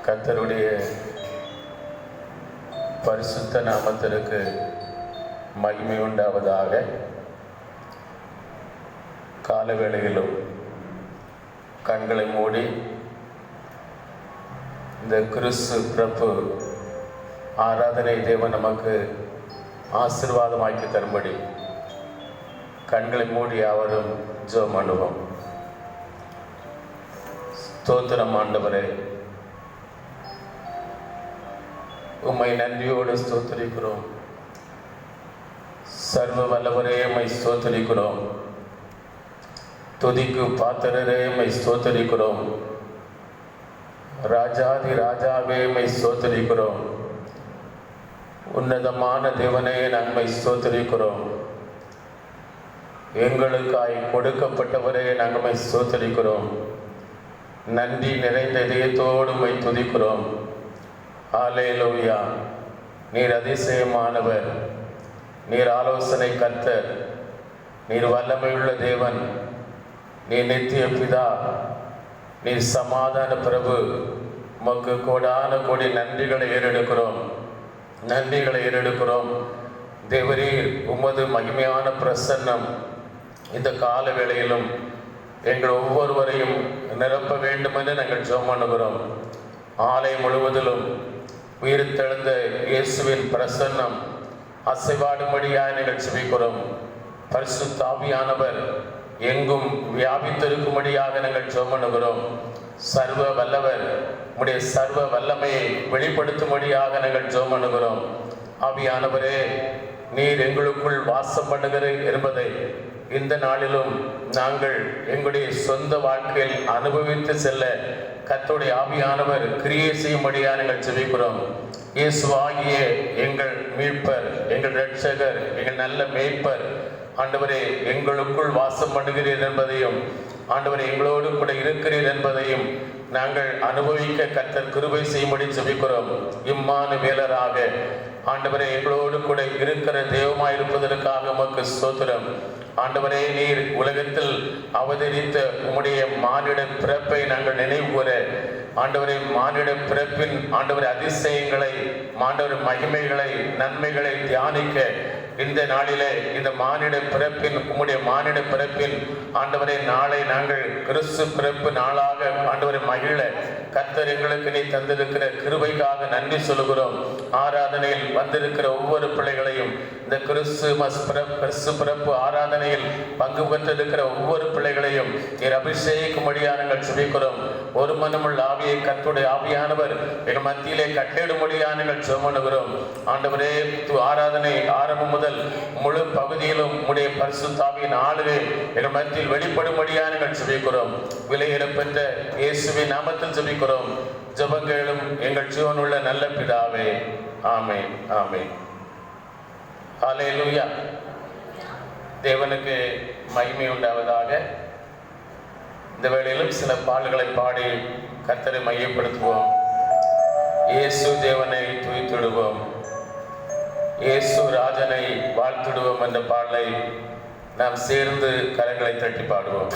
கர்த்தருடைய பரிசுத்த நாமத்திற்கு மகிமை உண்டாவதாக. காலவேளையிலும் கண்களை மூடி இந்த கிறிஸ்து பிறப்பு ஆராதனை தேவன் நமக்கு ஆசீர்வாதமாக்கி தரும்படி கண்களை மூடி அவரும் ஜெபம் பண்ணுவோம். ஸ்தோத்திரம் ஆண்டவரே, உம்மை நன்றியோடு ஸ்தோத்திரிக்கிறோம். சர்வ வல்லவரே உம்மை ஸ்தோத்திரிக்கிறோம். துதிக்கு பாத்திரரே உம்மை ஸ்தோத்திரிக்கிறோம். ராஜாதி ராஜாவே உம்மை ஸ்தோத்திரிக்கிறோம். உன்னதமான தேவனே நன்மை ஸ்தோத்திரிக்கிறோம். எங்களுக்காய் கொடுக்கப்பட்டவரே நன்மை ஸ்தோத்திரிக்கிறோம். நன்றி நிறைந்த இதயத்தோடு உம்மை துதிக்கிறோம். ஹல்லேலூயா. நீர் அதிசயமானவர், நீர் ஆலோசனை கர்த்தர், நீர் வல்லமையுள்ள தேவன், நீர் நித்திய பிதா, நீர் சமாதான பிரபு. உமக்கு கோடான கோடி நன்றிகளை ஏறெடுக்கிறோம். தேவரீர் உமது மகிமையான பிரசன்னம் இந்த கால வேளையிலும் எங்கள் ஒவ்வொருவரையும் நிரப்ப வேண்டும் என்று நாங்கள் ஜெபம் பண்ணுகிறோம். ஆலயம் முழுவதிலும் உயிர்த்தெழுந்த இயேசுவின் பிரசன்னம் அசைவாடும்படியாக நாங்கள் ஜெபிக்கிறோம். பரிசுத்த ஆவியானவர் எங்கும் வியாபித்திருக்கும்படியாக நாங்கள் ஜெபம் பண்ணுகிறோம். சர்வ வல்லவர் உம்முடைய சர்வ வல்லமையை வெளிப்படுத்தும்படியாக நாங்கள் ஜெபம் பண்ணுகிறோம். ஆவியானவரே, நீர் எங்களுக்குள் வாசம் பண்ணுகிறீர் என்பதை இந்த நாளிலும் நாங்கள் எங்களுடைய சொந்த வாழ்க்கையில் அனுபவித்து செல்ல கர்த்தருடைய ஆவியானவர் கிரியை செய்யும்படியாக நாங்கள் ஜெபிக்கிறோம். இயேசுவாகிய எங்கள் மீட்பர், எங்கள் இரட்சகர், எங்கள் நல்ல மேய்ப்பர் ஆண்டவரே, எங்களுக்குள் வாசம் பண்ணுகிறீர் என்பதையும், ஆண்டவரே எங்களோடு கூட இருக்கிறீர் என்பதையும் நாங்கள் அனுபவிக்க கர்த்தர் கிருபை செய்யும்படி ஜெபிக்கிறோம். இம்மானுவேலராக ஆண்டவரே எங்களோடு கூட இருக்கிற தெய்வமாயிருப்பதற்காக உமக்கு ஸ்தோத்திரம். ஆண்டவரே, நீர் உலகத்தில் அவதரித்த உம்முடைய மானிட பிறப்பை நாங்கள் நினைவுகூர, ஆண்டவரே மானிட பிறப்பின் ஆண்டவரே அதிசயங்களை, ஆண்டவரே மகிமைகளை, நன்மைகளை தியானிக்க இந்த நாளிலே இந்த மானிட பிறப்பின் உம்முடைய மானிட பிறப்பின் ஆண்டவரே நாளை நாங்கள் கிறிஸ்து பிறப்பு நாளாக ஆண்டவரை மகிழ கர்த்தர் எங்களுக்கு நீ தந்திருக்கிற கிருபைக்காக நன்றி சொல்லுகிறோம். ஆராதனையில் வந்திருக்கிற ஒவ்வொரு பிள்ளைகளையும் இந்த கிறிஸ்து பிறப்பு ஆராதனையில் பங்கு பெற்றிருக்கிற ஒவ்வொரு பிள்ளைகளையும் நீர் அபிஷேகிக்கும்படியாக நாங்கள் ஜெபிக்கிறோம். ஒரு மனமுள்ள ஆவியை கர்த்தருடைய ஆவியானவர் எங்கள் மத்தியிலே கட்டிடும்படியாக நாங்கள் ஜெபம் பண்ணுகிறோம். ஆண்டவரே, ஆராதனை ஆரம்பம் முதல் முழு பகுதியிலும் உம்முடைய பரிசுத்த ஆவியின் ஆளுகை எங்கள் மத்தியில் வெளிப்படும்படியாக நாங்கள் ஜெபிக்கிறோம். விலையிடப்பெற்ற இயேசுவின் நாமத்தில் ஜெபிக்கிறோம். ஜெபங்களும் எங்கள் ஜீவனுள்ள நல்ல பிதாவே. ஆமென், ஆமென். ஹல்லேலூயா. தேவனுக்கு மகிமை உண்டாவதாக. இந்த வேளையிலும் சில பாடல்களை பாடி கர்த்தரை மையப்படுத்துவோம். இயேசு தேவனை துதித்திடுவோம், இயேசு ராஜனை வாழ்த்திடுவோம் என்ற பாடலை நாம் சேர்ந்து கரங்களை தட்டி பாடுவோம்.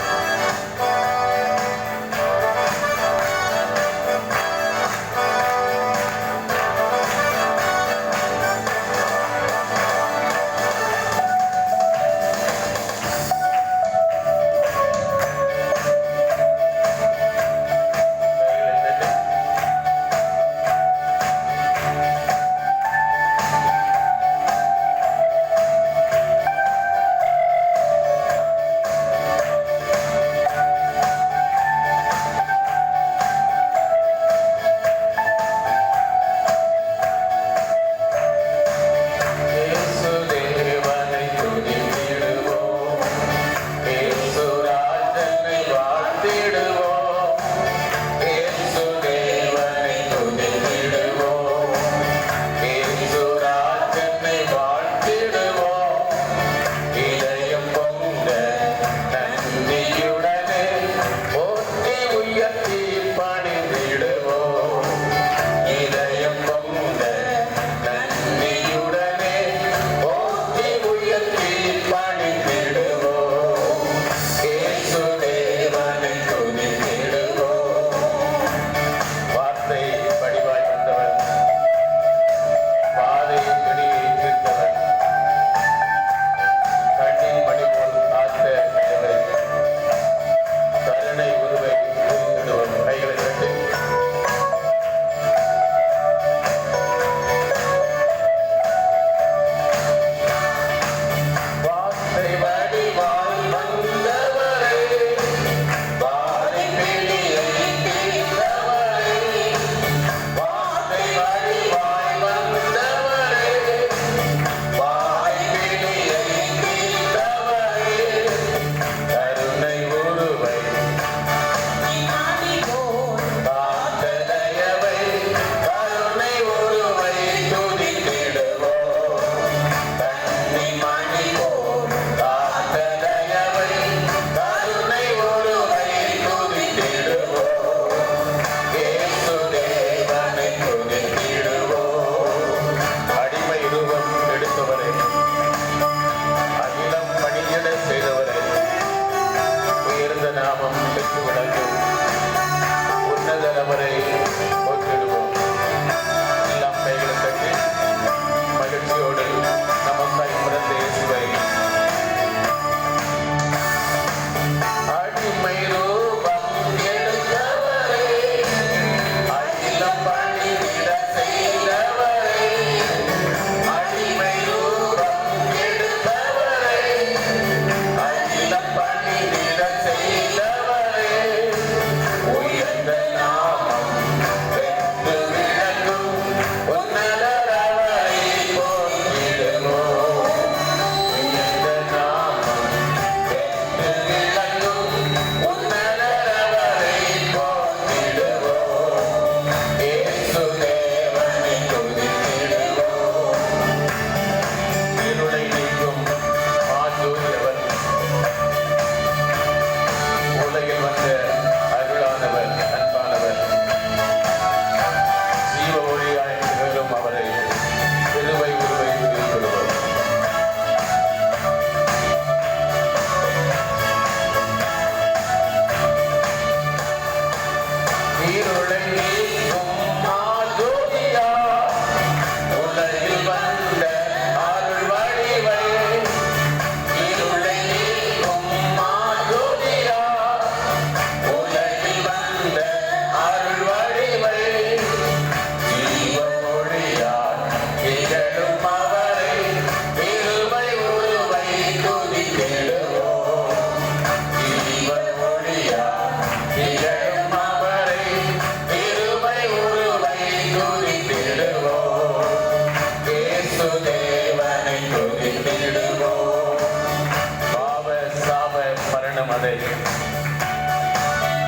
அதை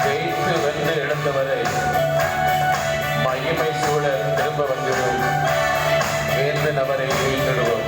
ஜெயித்து வென்று எழுந்தவரை மகிமை சூழ திரும்ப வந்துடும் வேந்தன் அவரை வீழ்த்திடுவோம்.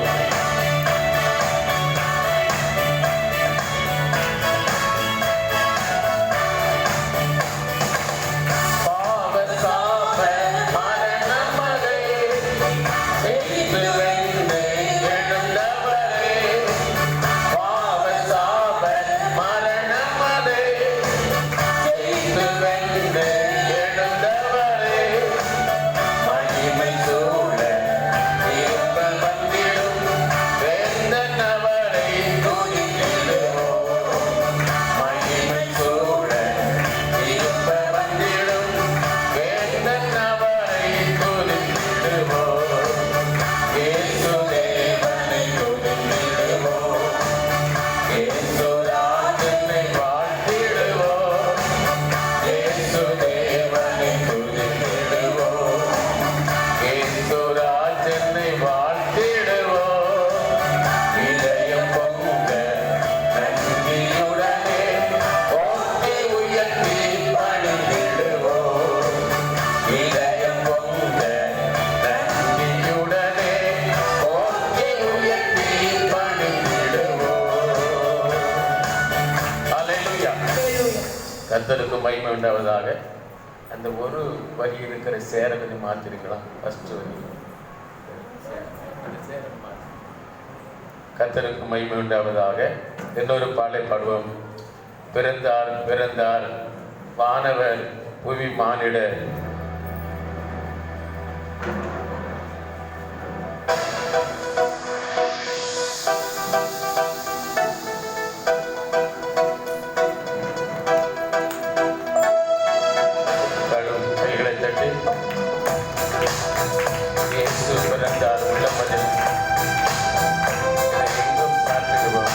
கர்த்தருக்கு மகிமை உண்டாவதாக. அந்த ஒரு வரி இருக்கிற சேர கொஞ்சம் மாற்றிருக்கலாம். ஃபர்ஸ்ட் வரி கர்த்தருக்கு மகிமை உண்டாவதாக. இன்னொரு பாடலை பாடுவோம். பிறந்தார் பிறந்தார் வானவர் புவி மானிடர். இயேசு பிறந்தார் உள்ளமதில் எங்கும் பார்த்திடுவோம்.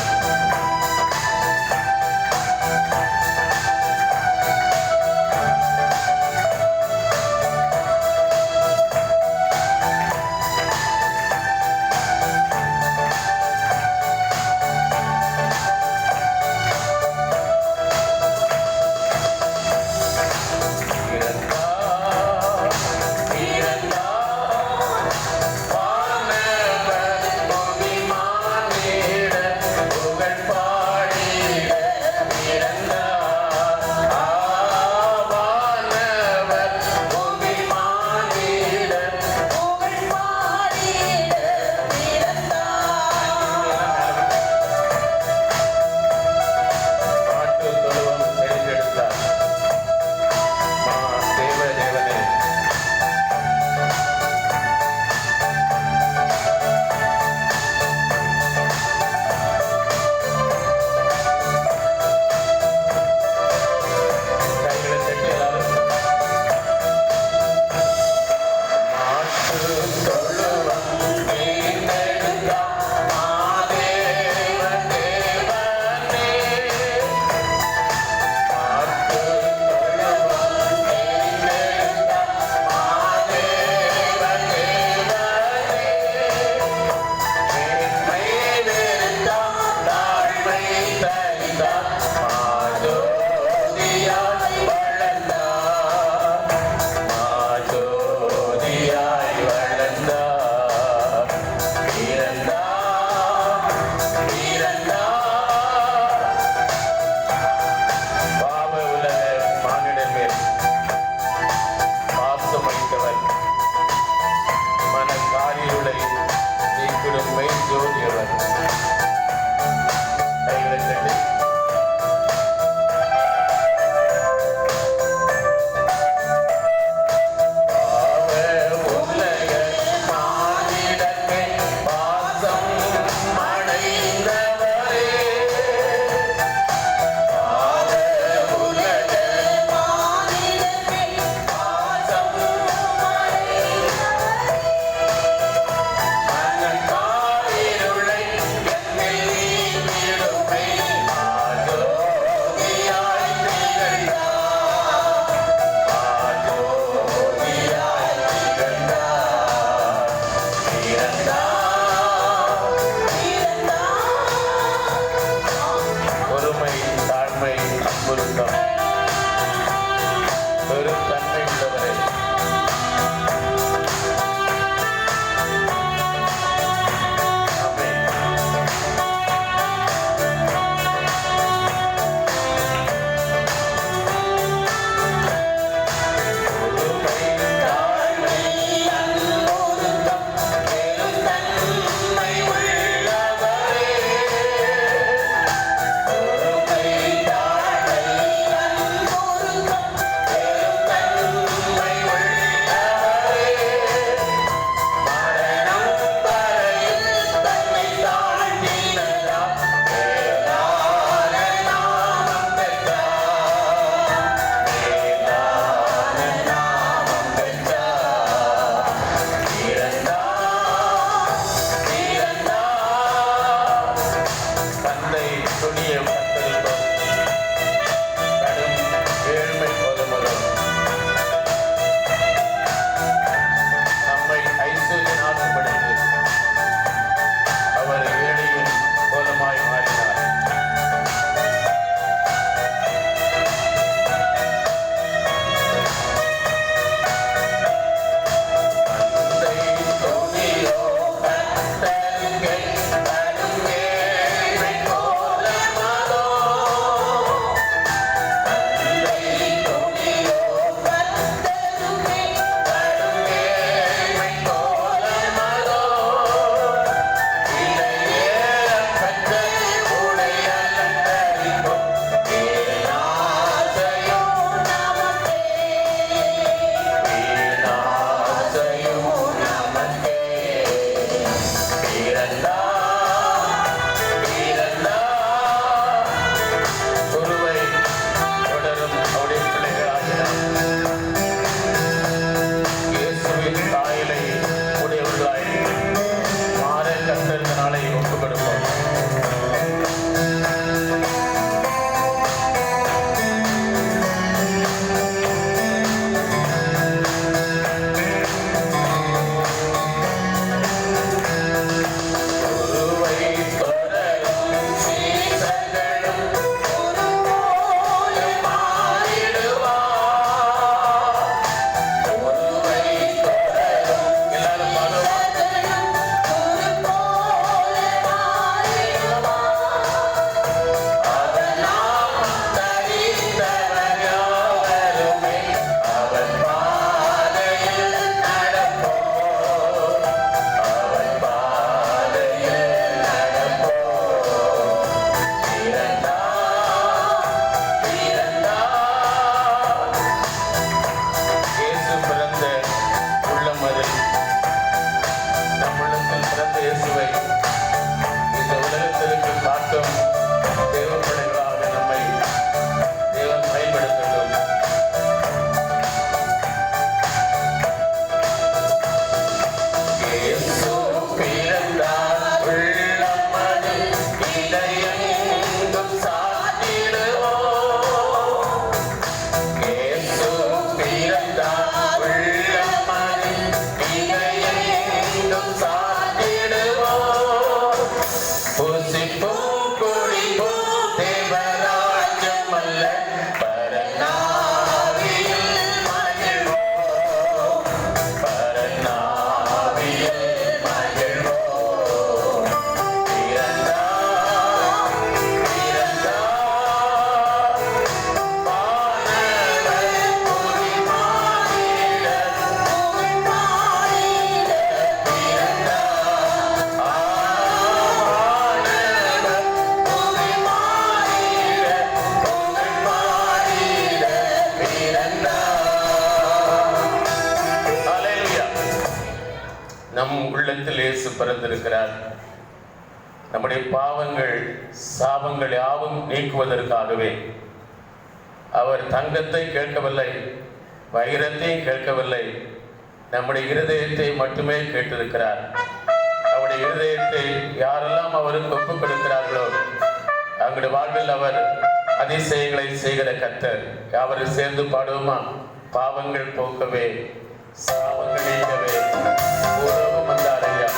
தினத்தில் இயேசு பிறந்திருக்கிறார். நம்முடைய பாவங்கள் சாபங்கள் யாவும் நீக்குவதற்காகவே. அவர் தங்கத்தை கேட்கவில்லை, வைரத்தையும் கேட்கவில்லை, நம்முடைய இருதயத்தை மட்டுமே கேட்டிருக்கிறார். அவருடைய இருதயத்தை யாரெல்லாம் அவருக்கு ஒப்புக் கொடுக்கிறார்களோ அவங்களுடைய வாழ்வில் அவர் அதிசயங்களை செய்கிற கர்த்தர். யாவரும் சேர்ந்து பாடுவோமா? பாவங்கள் போக்கவே, சாபங்கள் நீக்கவே, உறவும் வந்தார் ஐயா.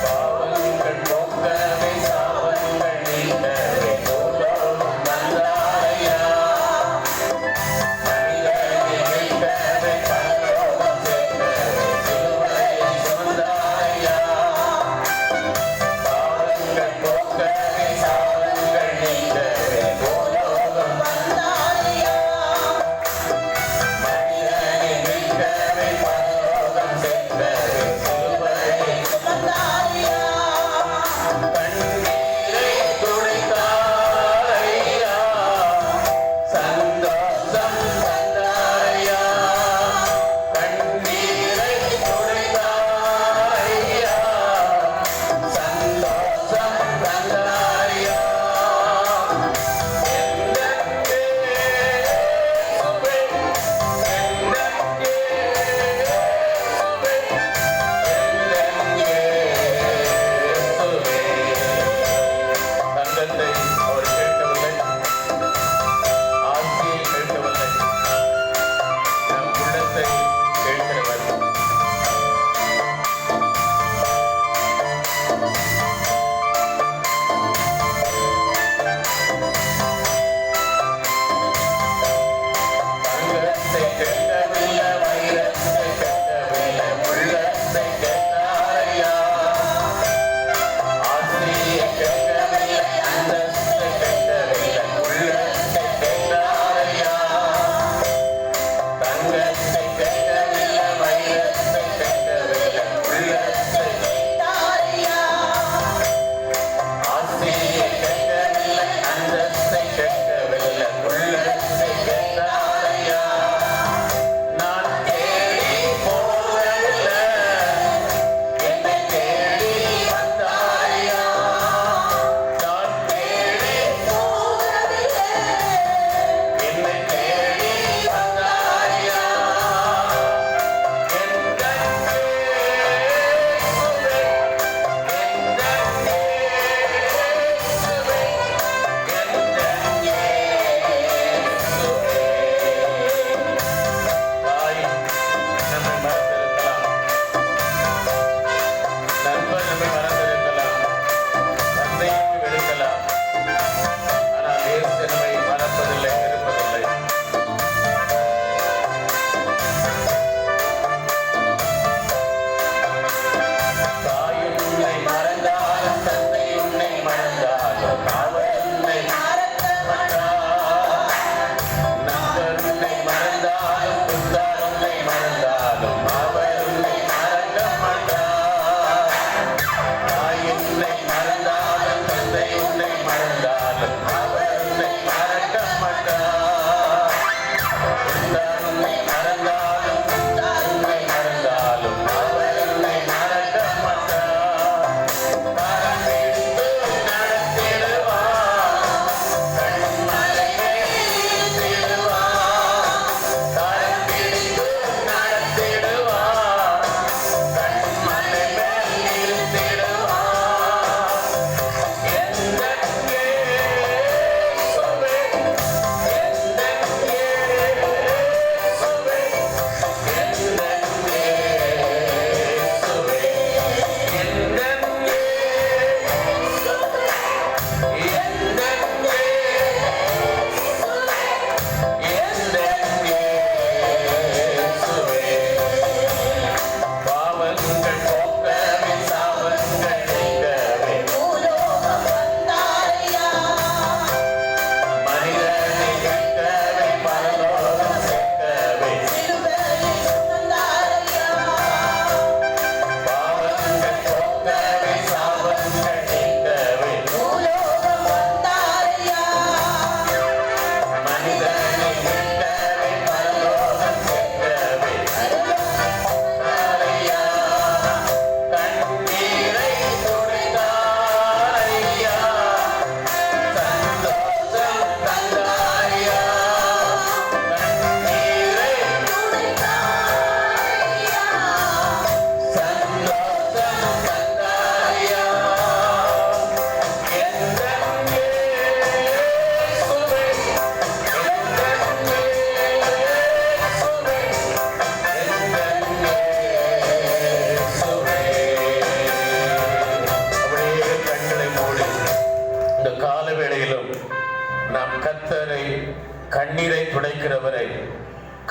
பாவங்கள் போக்க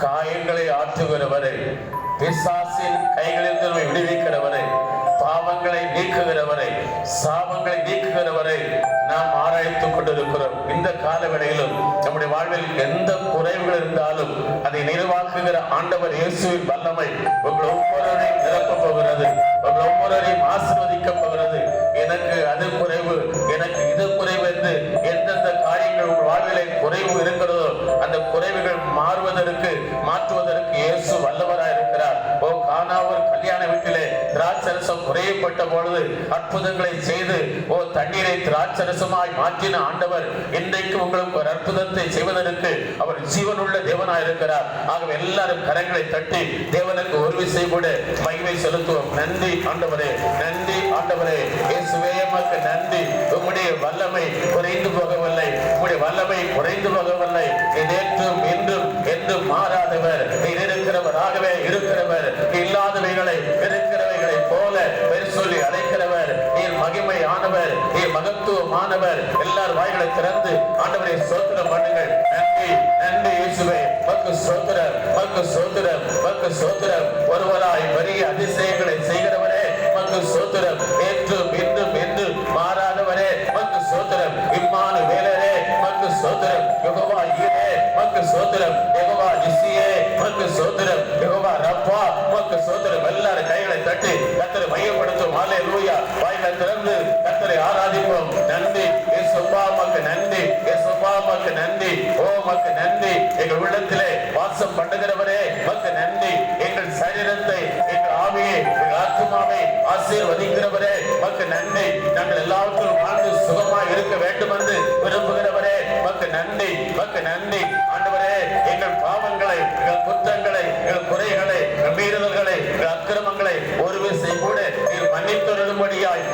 காயங்களை ஆற்றுகிறவரை, பிசாசின் கைகளிலிருந்து நம்மை விடுவிக்கிறவரை, பாவங்களை நீக்குகிறவரை, சாபங்களை நீக்குகிறவரை நாம் ஆராய்த்துக் கொண்டிருக்கிறோம். இந்த காலவெளியிலும் நம்முடைய வாழ்வில் எந்த குறைவுகள் இருந்தாலும் அதை நிறைவாக்குகிற ஆண்டவர் இயேசுவின் வல்லமை உங்கள் ஒவ்வொருவரையும் நிரப்பப் போகிறது. உங்கள் ஒவ்வொருவரையும் ஆசீர்வதிக்கப் போகிறது. எனக்கு அது குறைவு, எனக்கு இது குறைவு என்று எந்தெந்த காரியங்கள் உங்கள் வாழ்விலே குறைவு இருக்கிறதோ அந்த குறைவுகள் மாற்றுவதற்கு இயேசு வல்லவராய் இருக்கிறார். ஓ கானா ஒரு கல்யாண வீட்டிலே திராட்சரசம் குறையப்பட்ட பொழுது அற்புதங்களை செய்து தண்ணீரை திராட்சரசமாய் மாற்றின ஆண்டவர் இன்றைக்கு உங்களுக்கு ஒரு அற்புதத்தை செய்வதற்கு அவர் ஜீவனுள்ள தேவனாய் இருக்கிறார். ஆகவே எல்லாரும் கரங்களை தட்டி தேவனுக்கு ஒரு விசை கூட மகிமை செலுத்துவோம். நன்றி ஆண்டவரே, நன்றி ஆண்டவரே, இயேசுவே உமக்கு நன்றி. உம்முடைய வல்லமை குறைந்து போகவில்லை, உம்முடைய வல்லமை குறைந்து போகவில்லை. நேற்றும் இன்றும் என்றும் மாறாதவர், இருக்கிறவராகவே இருக்கிறவர், இல்லாதவைகளை இருக்கிறவைகளை போல பெயர் சொல்லி அழைக்கிறவர், நீர் மகிமை ஆனவர், நீர் மகத்துவமானவர். எல்லார் வாய்களை திறந்து ஆண்டவரை ஸ்தோத்திரம் பண்ணுங்கள். நன்றி நன்றி இயேசுவே, மக்கு ஸ்தோத்திரம், மக்கு ஸ்தோத்திரம், மக்கு ஸ்தோத்திரம். ஒருவராய் பெரிய அதிசயங்களை செய்கிறவரே மக்கு ஸ்தோத்திரம். நேற்றும் இன்றும் என்று மாறாதவரே மக்கு ஸ்தோத்திரம். இம்மானுவேலரே மக்கு ஸ்தோத்திரம். யெகோவா ஈரே மக்கு ஸ்தோத்திரம். யெகோவா நிசியே மக்கு ஸ்தோத்திரம். யெகோவா ரப்பா மக்கு ஸ்தோத்திரம். எல்லாரும் கைகளை தட்டி கர்த்தரை மையப்படுத்தும். ஹல்லேலூயா. வாய்களை திறந்து கர்த்தரை ஆராதிப்போம். நன்றி இயேசுப்பா, மக்கு நன்றி இயேசுப்பா, மக்கு நன்றி. ஓ மக்கு நன்றி. எங்கள் உள்ளத்திலே வாசம் பண்ணுகிறவரே மக்கு நன்றி. எங்கள் சரீரத்தை, எங்கள் ஆவியை, எங்கள் ஆத்துமாவை ஆசீர்வதிக்கிறவரே மக்கு நன்றி. நாங்கள் எல்லாவற்றிலும் வாழ்ந்து சுகமாய் இருக்க வேண்டும் என்று விரும்புகிறவரே மக்கு நன்றி, மக்கு நன்றி. ஆண்டவரே, எங்கள் பாவங்களை, எங்கள் குற்றங்களை, எங்கள் குறைகளை, எங்கள் மீறுதல்களை, எங்கள் அக்கிரமங்களை ஒரு விசை கூட நீர் மன்னித்தருளும்படியாய்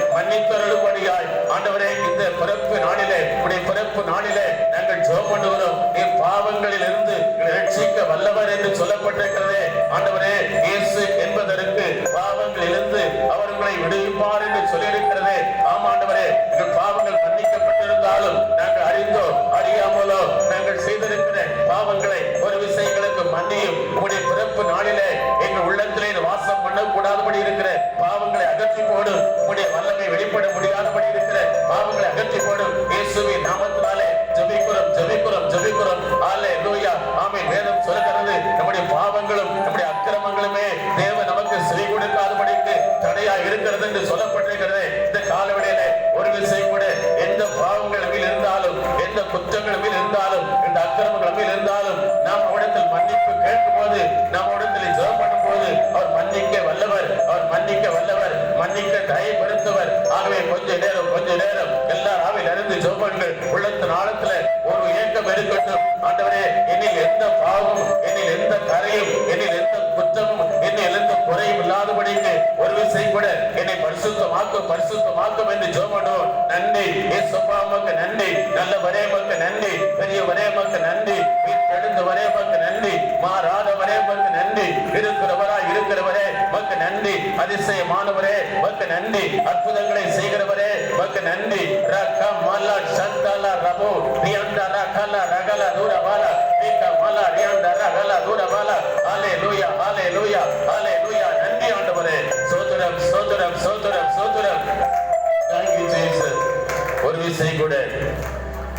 ஆண்டவரே, இந்த பிறப்பு நாளிலே, உடைய பிறப்பு நாளிலே நாங்கள் ஜெபம் பண்ணுகிறோம். நீர் பாவங்களில் இருந்து ரட்சிக்க வல்லவர் என்று சொல்லப்பட்டிருக்கிறதே ஆண்டவரே. இயேசு என்பதற்கு பாவங்களிலிருந்து அவர்களை விடுவிப்பார் என்று சொல்லியிருக்கிறதே. ஆமாண்டவரே, எங்கள் பாவங்கள் மன்னிக்கப்பட்டிருந்தாலும் நாங்கள் அறிந்தோ அறியாமலோ நாங்கள் செய்திருக்கிற பாவங்களை ஒரு விஷயங்களுக்கு மன்னியும். உடைய பிறப்பு நாளிலே எங்கள் உள்ளத்திலே வாசம் பண்ணக்கூடாதபடி இருக்கிற பாவங்களை அகற்றி போடும். உடைய வல்லமை வெளிப்பட முடியாதபடி இருக்கிற பாவங்களை அகற்றி போடும். இயேசுவின் நாமத்தினாலே ஜெபிக்கிறோம், ஜெபிக்கிறோம், ஜெபிக்கிறோம். ஹல்லேலூயா. ஆமென். வேதம் சொல்கிறது நம்முடைய பாவங்களும் நம்முடைய அக்கிரமங்களுமே தேவன் நமக்கு செவி கொடுக்காதபடிக்கு தடையா இருக்கிறது என்று சொல்லப்பட்டிருக்கிறது. இந்த காலவெளியிலே ஒரு விஷயம் கூட எந்த பாவங்கள் இருந்தாலும், எந்த குற்றங்கள் இருந்தாலும், எந்த அக்கிரமங்கள் இருந்தாலும் நாம் இடத்தில் மன்னிப்பு கேட்கும் போது, நாம் இடத்தில் ஜெபம் பண்ணும் போது அவர் மன்னிக்க வல்லவர், அவர் மன்னிக்க வல்லவர், மன்னிக்க தயப்படுத்தவர். ஆகவே கொஞ்ச நேரம் எல்லாரும் ஆவியில் அறிந்து ஜெபங்கள். உள்ளத்தின் ஆழத்துல ஒரு ஏக்கம் இருக்கட்டும். ஆண்டவரே, என்னில் எந்த பாவமும், என்னில் எந்த கரையும், என்னில் எந்த குற்றமும், என்னில் எந்த குறையும் இல்லாதபடிக்கு ஒரு விஷயம் கூட என்னை பரிசுத்தமாக்கும் என்று ஜெபம் பண்ணுவோம். நன்றி இயேசுப்பா, உமக்கு நன்றி. நல்லவரே உமக்கு நன்றி. பெரியவரே உமக்கு நன்றி. எழுந்தவரே உமக்கு நன்றி. மாறாதவரே உமக்கு நன்றி. இருக்கிறவரே உமக்கு நன்றி. அதிசயமானவரே உமக்கு நன்றி. அற்புதங்களை செய்கிறவரே உமக்கு நன்றி. ரகமலா சந்தல ரபோ ரியாண்டா ரகல ரகல தூரபால ரகமலா ரியாண்டா ரகல தூரபால. ஹல்லேலூயா, ஹல்லேலூயா, ஹல்லேலூயா. நன்றி ஆண்டவரே. ஸ்தோத்திரம், ஸ்தோத்திரம், ஸ்தோத்திரம், ஸ்தோத்திரம். Thank you Jesus. ஒரு விஷயம் கூட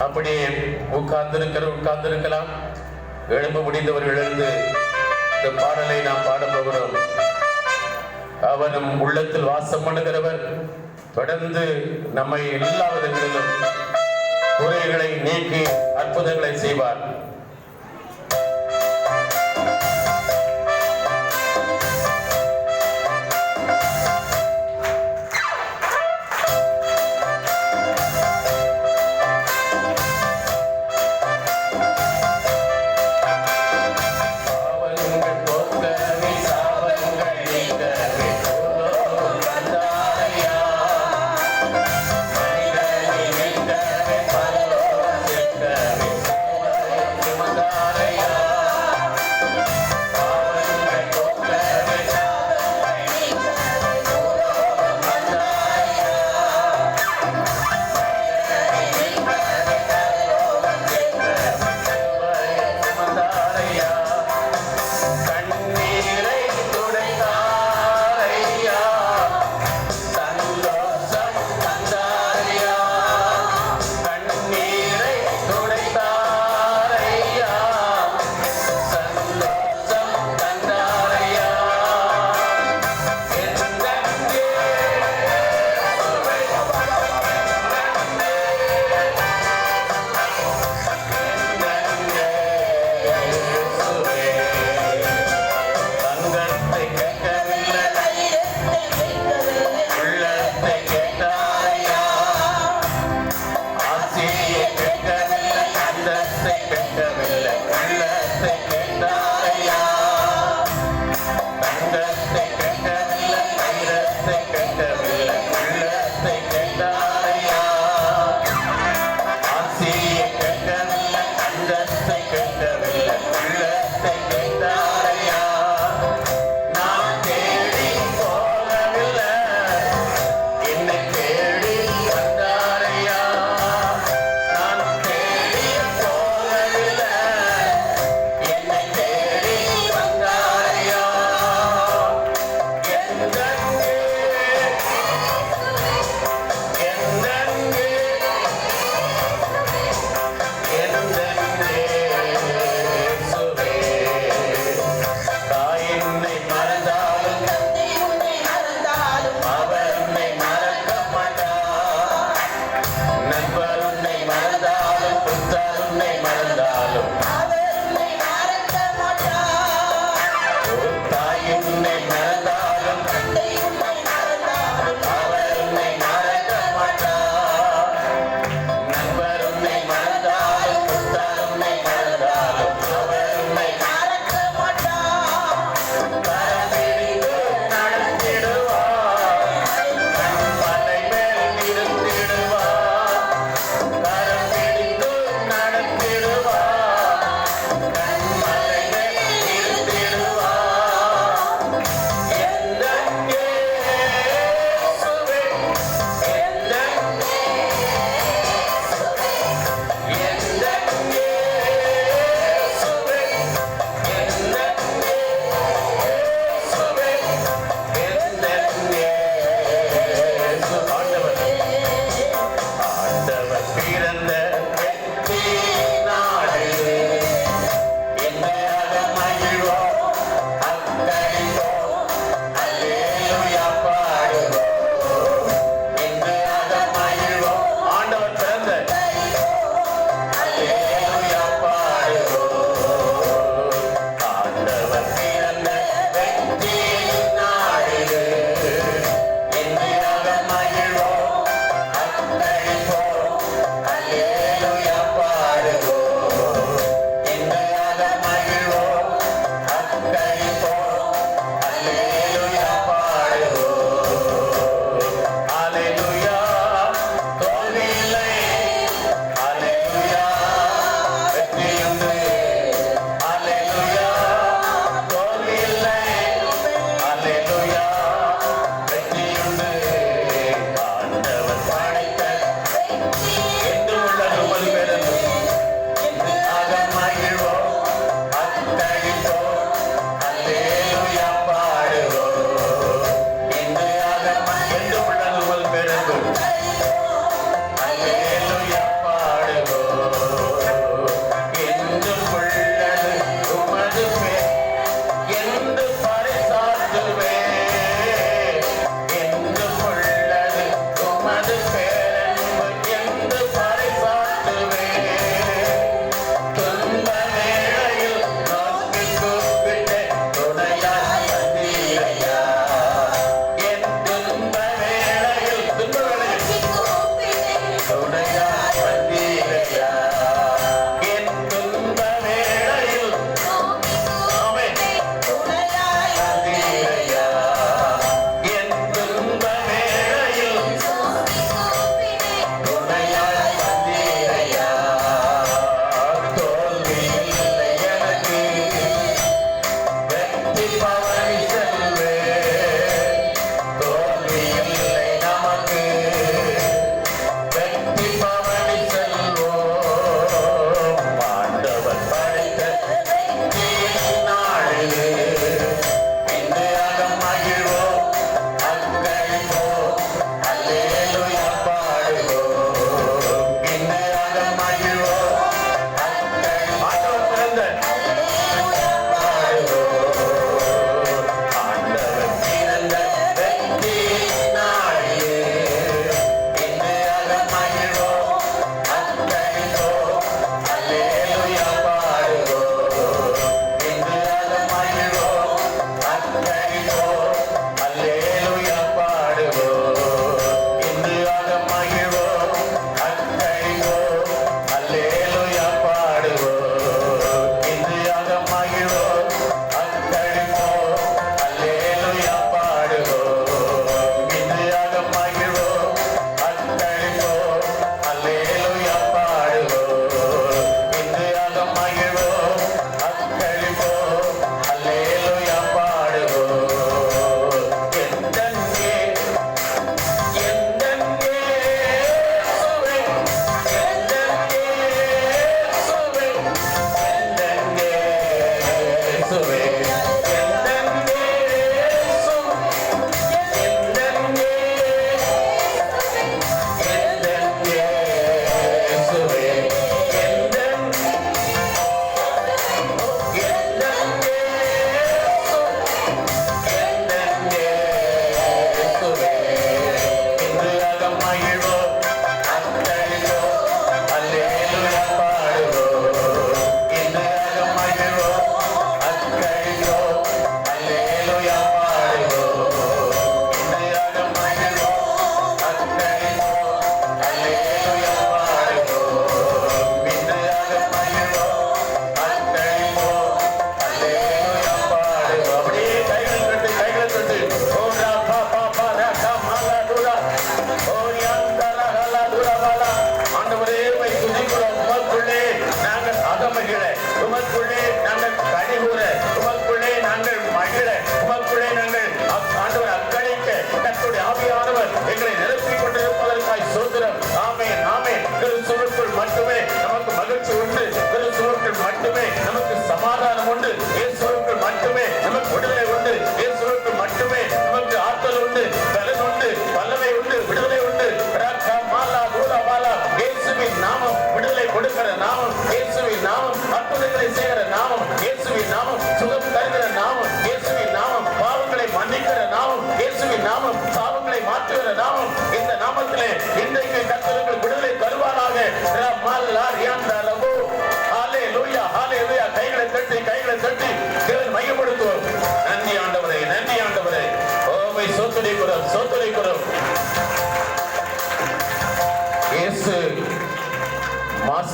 அப்படியே உட்கார்ந்திருக்கலாம். எழும்ப முடிந்தவர்கள் எழுந்து இந்த பாடலை நாம் பாட போகிறோம். அவனும் உள்ளத்தில் வாசம் பண்ணுகிறவர் தொடர்ந்து நம்மை எல்லா விதங்களிலும் குறைகளை நீக்கி அற்புதங்களை செய்வார்.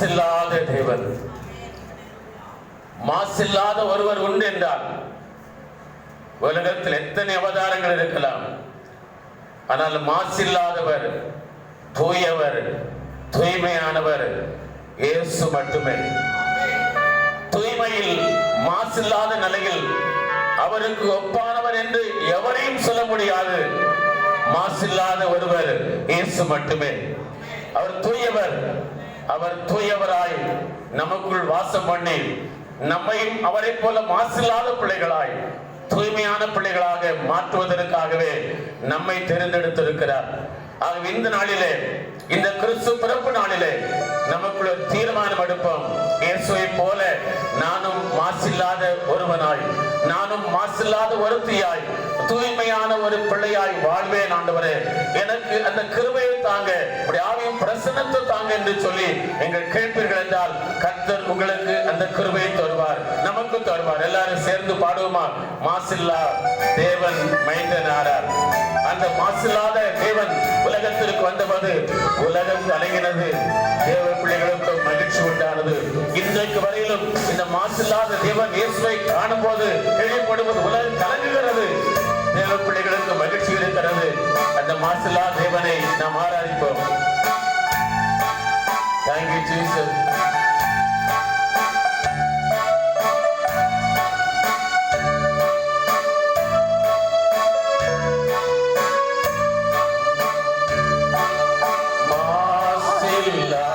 மாசில்லாத தேவன். மாசில்லாத ஒருவர் உண்டு என்றால் உலகத்தில் எத்தனை அவதாரங்கள் இருக்கலாம், ஆனால் மாசில்லாதவர், தூயவர், தூய்மையானவர் இயேசு மட்டுமே. தூய்மையில் மாசில்லாத நிலையில் அவருக்கு ஒப்பானவர் என்று எவரையும் சொல்ல முடியாது. மாசில்லாத ஒருவர் இயேசு மட்டுமே. அவர் தூயவர். அவர் தூயவராய் நமக்குள் வாசம் பண்ணி நம்மையும் அவரை போல மாசில்லாத பிள்ளைகளாய், தூய்மையான பிள்ளைகளாக மாற்றுவதற்காகவே நம்மை தேர்ந்தெடுத்திருக்கிறார். ஆகவே இந்த நாளிலே, இந்த கிறிஸ்து பிறப்பு நாளிலே நமக்குள்ள தீர்மானம் எடுப்போம். இயேசுவை போல நானும் மாசில்லாத ஒருவனாய், நானும் மாசில்லாத ஒருத்தியாய், தூய்மையான ஒரு பிள்ளையாய் வாழ்வேன் ஆண்டவரே. எனக்கு அந்த கிருபையை தாங்க, ஆவியும் பிரசன்னத்தை தாங்க என்று சொல்லி எங்கள் கேட்பீர்கள் என்றால் கர்த்தர் உங்களுக்கு அந்த கிருபையை தருவார், நமக்கு தருவார். எல்லாரும் சேர்ந்து பாடுவோமா? மாசில்லா தேவன் மைந்தனாரார். அந்த மாசில்லாத தேவன் உலகத்திற்கு வந்தபோது உலகம் கலங்கினது, தேவ பிள்ளைகளுக்கு மகிழ்ச்சி உண்டானது. இன்றைக்கு வரையிலும் இந்த மாசில்லாத தேவன் இயேசுவை காணும் போது கேள்விப்படுவது உலகம் கலங்குகிறது, தேவ பிள்ளைகளுக்கு மகிழ்ச்சி இருக்கிறது. அந்த மாசில்லா தேவனை நாம் ஆராதிப்போம். Thank you, Jesus. மாசில்லா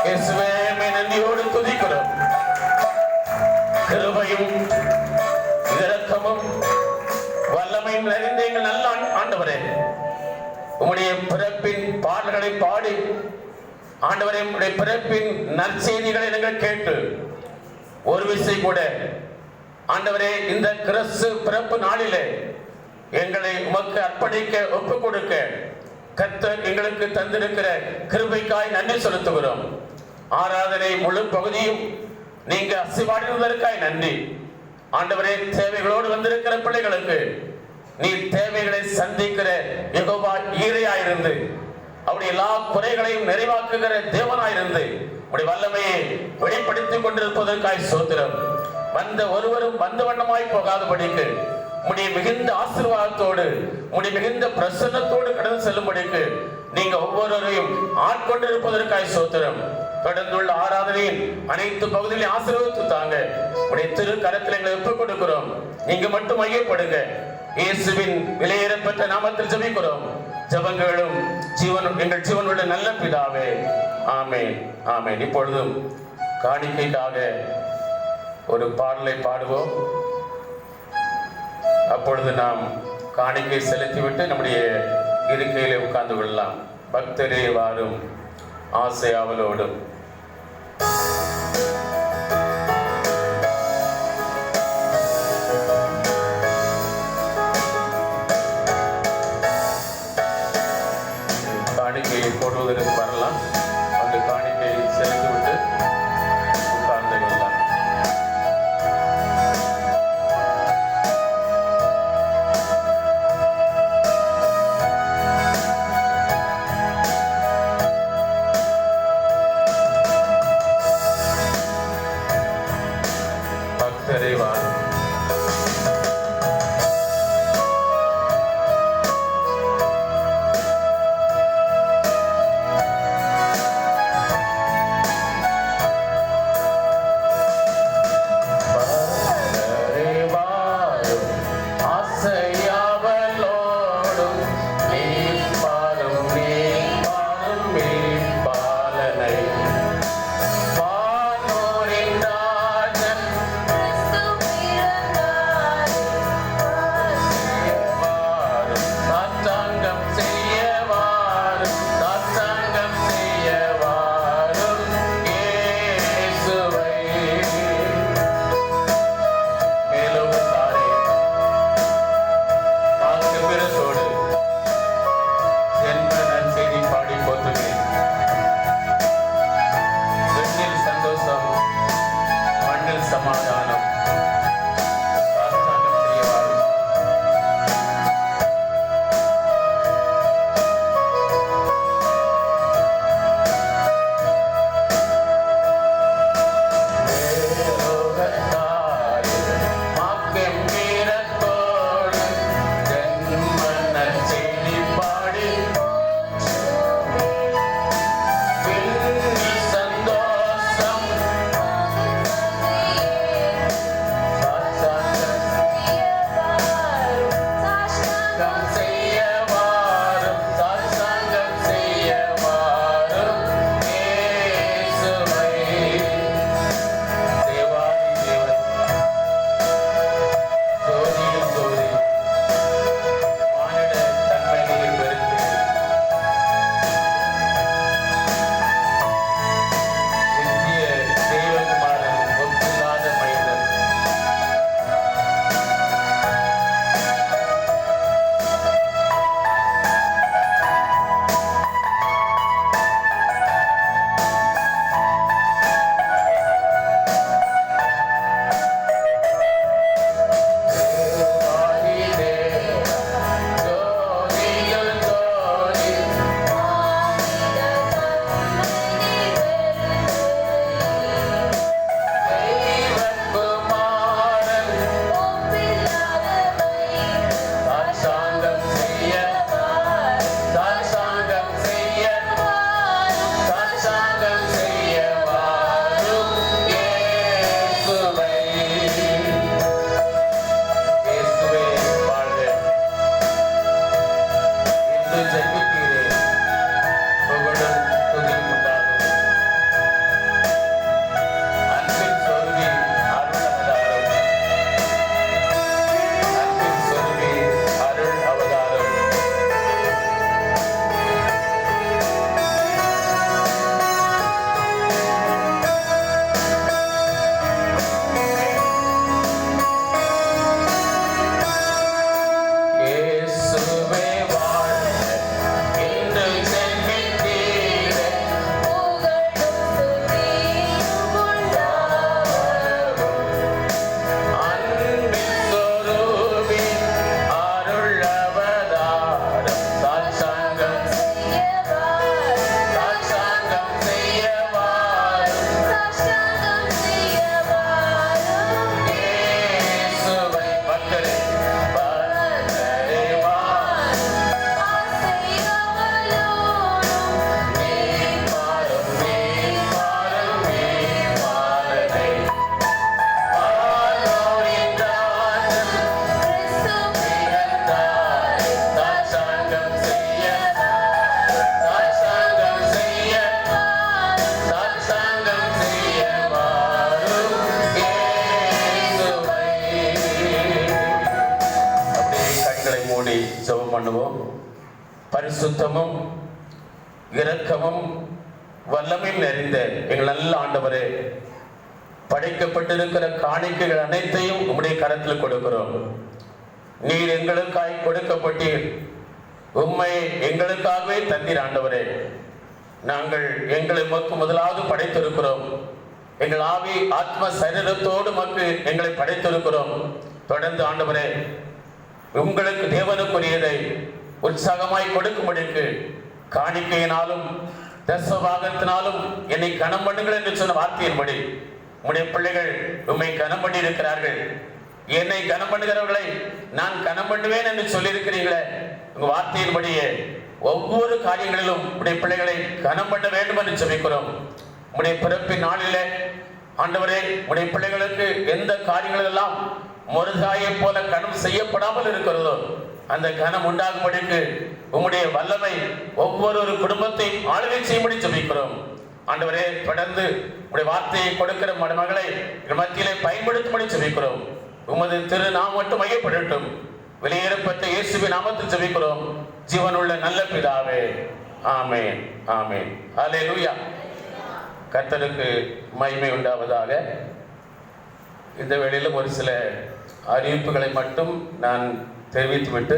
இயேசுவே நன்றியோடு துதிக்கிறோம். கிருபையும் இரக்கமும் வல்லமையும் நிறைந்த எங்கள் நல்ல ஆண்டவரே, உம்முடைய பிறப்பின் பாடல்களை பாடி ஆண்டவரே, உம்முடைய பிறப்பின் நற்செய்திகளை நாங்கள் கேட்டு ஒரு விசை கூட ஆண்டவரே இந்த கிறிஸ்து பிறப்பு நாளிலே எங்களை உமக்கு அர்ப்பணிக்க ஒப்பு கொடுக்க கர்த்தர் எங்களுக்கு தந்திருக்கிற கிருபைக்காய் நன்றி செலுத்துகிறோம். ஆராதனை முழு பகுதியும் நீங்க அசிவாடுவதற்காய் நன்றி ஆண்டவரே. தேவைகளோடு வந்திருக்கிற பிள்ளைகளுக்கு நீ தேவைகளை சந்திக்கிற யெகோவா ஈரையாயிருந்து அவருடைய எல்லா குறைகளையும் நிறைவாக்குகிற தேவனாயிருந்து உடைய வல்லமையை வெளிப்படுத்திக் கொண்டிருப்பதற்காய் சோத்திரம். வந்த ஒருவரும் வந்த வண்ணமாய் போகாதபடிக்கு உடைய மிகுந்த ஆசீர்வாதத்தோடு உடைய மிகுந்த பிரசன்னத்தோடு கடந்து செல்லும்படிக்கு நீங்க ஒவ்வொருவரையும் ஆட்கொண்டிருப்பதற்காய் சோத்திரம். தொடர்ந்துள்ள ஆராதனையின் அனைத்து பகுதிகளையும் ஆசீர்வதித்து தாங்க. உடைய திரு கரத்தில் எங்களை ஒப்புக் கொடுக்கிறோம். நீங்க மட்டும் மையப்படுங்க. இயேசுவின் விலையேறப்பட்ட நாமத்தில் ஜெபிக்கிறோம். ஜெபங்களும் எங்கள் ஜீவனுள்ள நல்ல பிதாவே, ஆமென், ஆமென். இப்பொழுதும் காணிக்கைக்காக ஒரு பாடலை பாடுவோம். அப்பொழுது நாம் காணிக்கை செலுத்திவிட்டு நம்முடைய இருக்கையிலே உட்கார்ந்து கொள்ளலாம். பக்தரே வாரும் ஆசை அவளோடும். காணிக்கையை போடுவதற்கு வரலாம். அந்த காணிக்கையை செலுத்திவிட்டு உட்கார்ந்து கொள்ளலாம். பரிசுத்தமும் இரக்கமும் வல்லமையும் நிறைந்த எங்கள் நல்ல ஆண்டவரே, படைக்கப்பட்டிருக்கிற காணிக்கைகள் அனைத்தையும் உம்முடைய கரத்தில் கொடுக்கிறோம். நீர் எங்களுக்காய் கொடுக்கப்பட்டீர், உம்மை எங்களுக்காகவே தந்தீர் ஆண்டவரே. நாங்கள் எங்களை உமக்கு முதலாவது படைத்திருக்கிறோம். எங்கள் ஆவி ஆத்ம சரீரத்தோடு உமக்கு எங்களை படைத்திருக்கிறோம். தொடர்ந்து ஆண்டவரே, உங்களுக்கு தேவனுக்குரியதை உற்சாகமாய் கொடுக்கும்படிக்கு காணிக்கையினாலும் தசபாகத்தினாலும் என்னை கனம் பண்ணுங்கள் என்று சொன்ன வார்த்தையின்படி உம்முடைய பிள்ளைகள் உம்மை கனம் பண்ணி இருக்கிறார்கள். என்னை கனம் பண்ணுகிறவர்களை நான் கனம் பண்ணுவேன் என்று சொல்லியிருக்கிறீங்களே, உங்க வார்த்தையின்படியே ஒவ்வொரு காரியங்களிலும் உடைய பிள்ளைகளை கனம் பண்ண வேண்டும் என்று சொல்லிக்கிறோம். உடைய பிறப்பின் நாளிலே ஆண்டவரே, உடைய பிள்ளைகளுக்கு எந்த காரியங்கள் எல்லாம் முருகாயை போல கனம் செய்யப்படாமல் இருக்கிறதோ அந்த கனம் உண்டாகும்படிக்கு உம்முடைய வல்லமை ஒவ்வொரு குடும்பத்தையும் ஆளுகை செய்யும்படி ஜெபிக்கிறோம். ஆண்டவரே, தொடர்ந்து உடைய வார்த்தையை கொடுக்கிற மகளை மத்தியிலே பயன்படுத்தும்படி ஜெபிக்கிறோம். உமது திரு நாம் மட்டும் மையப்படட்டும். வெளியேறப்பட்ட இயேசுவின் நாமத்தில் ஜெபிக்கிறோம் ஜீவனுள்ள நல்ல பிதாவே, ஆமென், ஆமென். ஹல்லேலூயா. கர்த்தருக்கு மகிமை உண்டாவதாக. இந்த வேளையிலும் ஒரு சில அறிவிப்புகளை மட்டும் நான் தெரிவித்துவிட்டு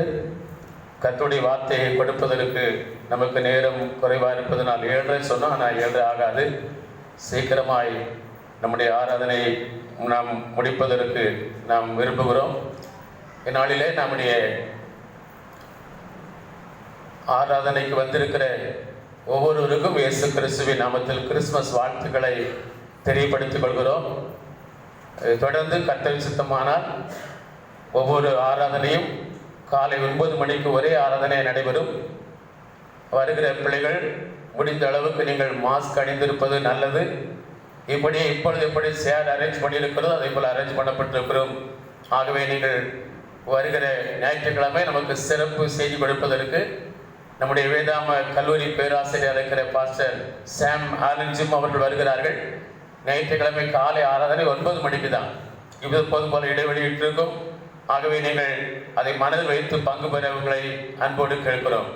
கர்த்தருடைய வார்த்தையை கொடுப்பதற்கு நமக்கு நேரம் குறைவாக இருப்பதனால் 7:30 சொன்னோம். ஆனால் 7:30 ஆகாது. சீக்கிரமாய் நம்முடைய ஆராதனை நாம் முடிப்பதற்கு நாம் விரும்புகிறோம். இந்நாளிலே நம்முடைய ஆராதனைக்கு வந்திருக்கிற ஒவ்வொருவருக்கும் இயேசு கிறிஸ்துவின் நாமத்தில் கிறிஸ்துமஸ் வாழ்த்துக்களை தெரியப்படுத்திக் கொள்கிறோம். தொடர்ந்து கர்த்தர் சித்தமானால் ஒவ்வொரு ஆராதனையும் காலை 9 மணிக்கு ஒரே ஆராதனை நடைபெறும். வருகிற பிள்ளைகள் முடிந்த அளவுக்கு நீங்கள் மாஸ்க் அணிந்திருப்பது நல்லது. இப்பொழுது எப்படி சேர் அரேஞ்ச் பண்ணியிருக்கிறதோ அதே போல் அரேஞ்ச் பண்ணப்பட்டிருக்கிறோம். ஆகவே நீங்கள் வருகிற ஞாயிற்றுக்கிழமை நமக்கு சிறப்பு செய்தி கொடுப்பதற்கு நம்முடைய வேதாம கல்லூரி பேராசிரியர் இருக்கிற பாஸ்டர் சாம் ஆலன்ஜிம் அவர்கள் வருகிறார்கள். ஞாயிற்றுக்கிழமை காலை ஆராதனை 9 மணிக்கு தான். இப்போது போல இடைவெளி இருக்கும். ஆகவே நீங்கள் அதை மனதில் வைத்து பங்கு பெற உங்களை அன்போடு கேட்கிறோம்.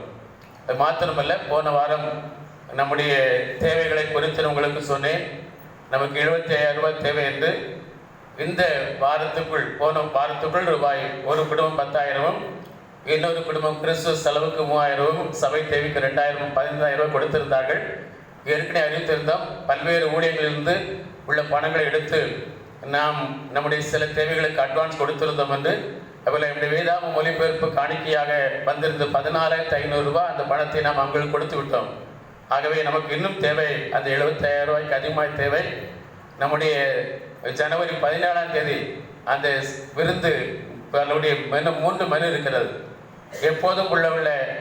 அது மாத்திரமல்ல, போன வாரம் நம்முடைய தேவைகளை குறித்து உங்களுக்கு சொன்னேன். நமக்கு 75,000 ரூபாய் தேவை என்று. இந்த வாரத்துக்குள், போன வாரத்துக்குள் ரூபாய் ஒரு குடும்பம் 10,000, இன்னொரு குடும்பம் கிறிஸ்துவ செலவுக்கு 3,000, சபை தேவைக்கு 2,000, 15,000 ரூபாய் கொடுத்திருந்தார்கள். ஏற்கனவே அறிவித்திருந்தோம். பல்வேறு ஊழியர்களிலிருந்து உள்ள பணங்களை எடுத்து நாம் நம்முடைய சில தேவைகளுக்கு அட்வான்ஸ் கொடுத்திருந்தோம் என்று. அதுபோல் நம்முடைய வேதாம மொழிபெயர்ப்பு காணிக்கையாக வந்திருந்த 14,500 ரூபாய் அந்த பணத்தை நாம் அவங்களுக்கு கொடுத்து விட்டோம். ஆகவே நமக்கு இன்னும் தேவை, அந்த 75,000 ரூபாய்க்கு அதிகமாக தேவை. நம்முடைய ஜனவரி 17ஆம் தேதி அந்த விருந்து மெனு 3 மெனு இருக்கிறது. எப்போதும் உள்ள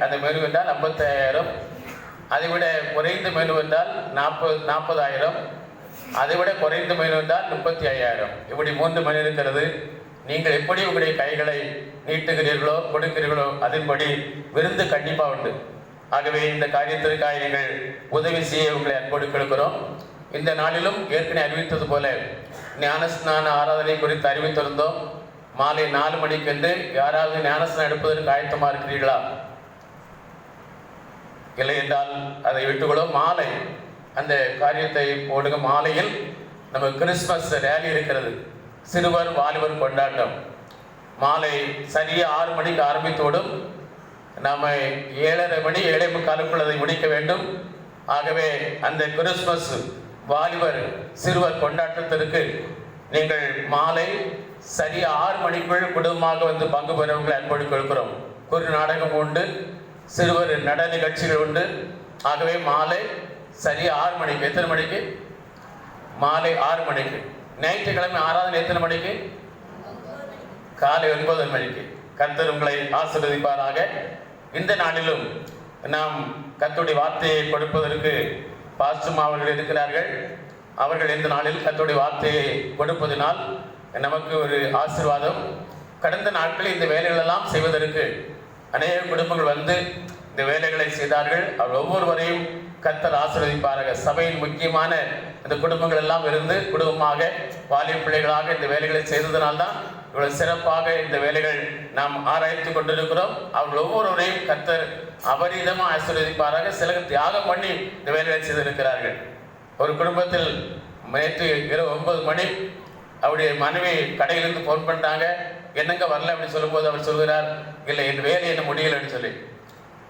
அந்த மெனு என்றால் 55,000, அதை விட குறைந்த மெனு என்றால் 40,000, அதை விட குறைந்த மெனு என்றால் 35,000. இப்படி 3 மெனு இருக்கிறது. நீங்கள் எப்படி உங்களுடைய கைகளை நீட்டுகிறீர்களோ கொடுக்கிறீர்களோ அதன்படி விருந்து கண்டிப்பாக உண்டு. ஆகவே இந்த காரியத்திற்காக நீங்கள் உதவி செய்ய உங்களை அன்போடு கேட்கிறோம். இந்த நாளிலும் ஏற்கனவே அறிவித்தது போல ஞானஸ்நான ஆராதனை குறித்து அறிவித்திருந்தோம். மாலை 4 மணிக்கு என்று யாராவது ஞானஸ்நானம் எடுப்பதற்கு ஆயத்தமாக இருக்கிறீர்களா? இல்லை என்றால் அதை விட்டுக்கொள்ளும். மாலை அந்த காரியத்தை போடுங்க. மாலையில் நம்ம கிறிஸ்மஸ் ரேலி இருக்கிறது, சிறுவர் வாலிபர் கொண்டாட்டம். மாலை சரியாக 6 மணிக்கு ஆரம்பித்தோடும். நாம் 7:30 மணி 7:45 அதை முடிக்க வேண்டும். ஆகவே அந்த கிறிஸ்மஸ் வாலிபர் சிறுவர் கொண்டாட்டத்திற்கு நீங்கள் மாலை சரியாக 6 மணிக்குள் குடும்பமாக வந்து பங்கு பெறவங்களை அன்போடு கொடுக்கிறோம். குறு நாடகம் உண்டு, சிறுவர் நட நிகழ்ச்சிகள் உண்டு. ஆகவே மாலை சரியாக 6 மணிக்கு. எத்தனை மணிக்கு? மாலை 6 மணிக்கு. ஞாயிற்றுக்கிழமை ஆராதனை எத்தனை மணிக்கு? காலை 9 மணிக்கு. கர்த்தர் உங்களை ஆசீர்வதிப்பாராக. இந்த நாளிலும் நாம் கர்த்தருடைய வார்த்தையை கொடுப்பதற்கு பாஸ்டர் அவர்கள் இருக்கிறார்கள். அவர்கள் இந்த நாளில் கர்த்தருடைய வார்த்தையை கொடுப்பதினால் நமக்கு ஒரு ஆசீர்வாதம். கடந்த நாட்களில் இந்த வேலைகளெல்லாம் செய்வதற்கு அநேக குடும்பங்கள் வந்து இந்த வேலைகளை செய்தார்கள். அவர் ஒவ்வொருவரையும் கர்த்தர் ஆசீர்வதிப்பார்கள். சபையின் முக்கியமான இந்த குடும்பங்கள் எல்லாம் இருந்து குடும்பமாக வாலிப பிள்ளைகளாக இந்த வேலைகளை செய்ததனால்தான் இவ்வளவு சிறப்பாக இந்த வேலைகள் நாம் ஆராய்ந்து கொண்டிருக்கிறோம். அவர்கள் ஒவ்வொருவரையும் கர்த்தர் அபரிதமாக ஆசீர்வதிப்பாராக. சிலர் தியாகம் பண்ணி இந்த வேலைகளை செய்திருக்கிறார்கள். ஒரு குடும்பத்தில் நேற்று இரவு 9 மணி அவருடைய மனைவி கடையிலிருந்து ஃபோன் பண்ணிட்டாங்க, என்னங்க வரல அப்படின்னு சொல்லும்போது அவர் சொல்கிறார், இல்லை என் வேலை என்ன முடியல அப்படின்னு சொல்லி.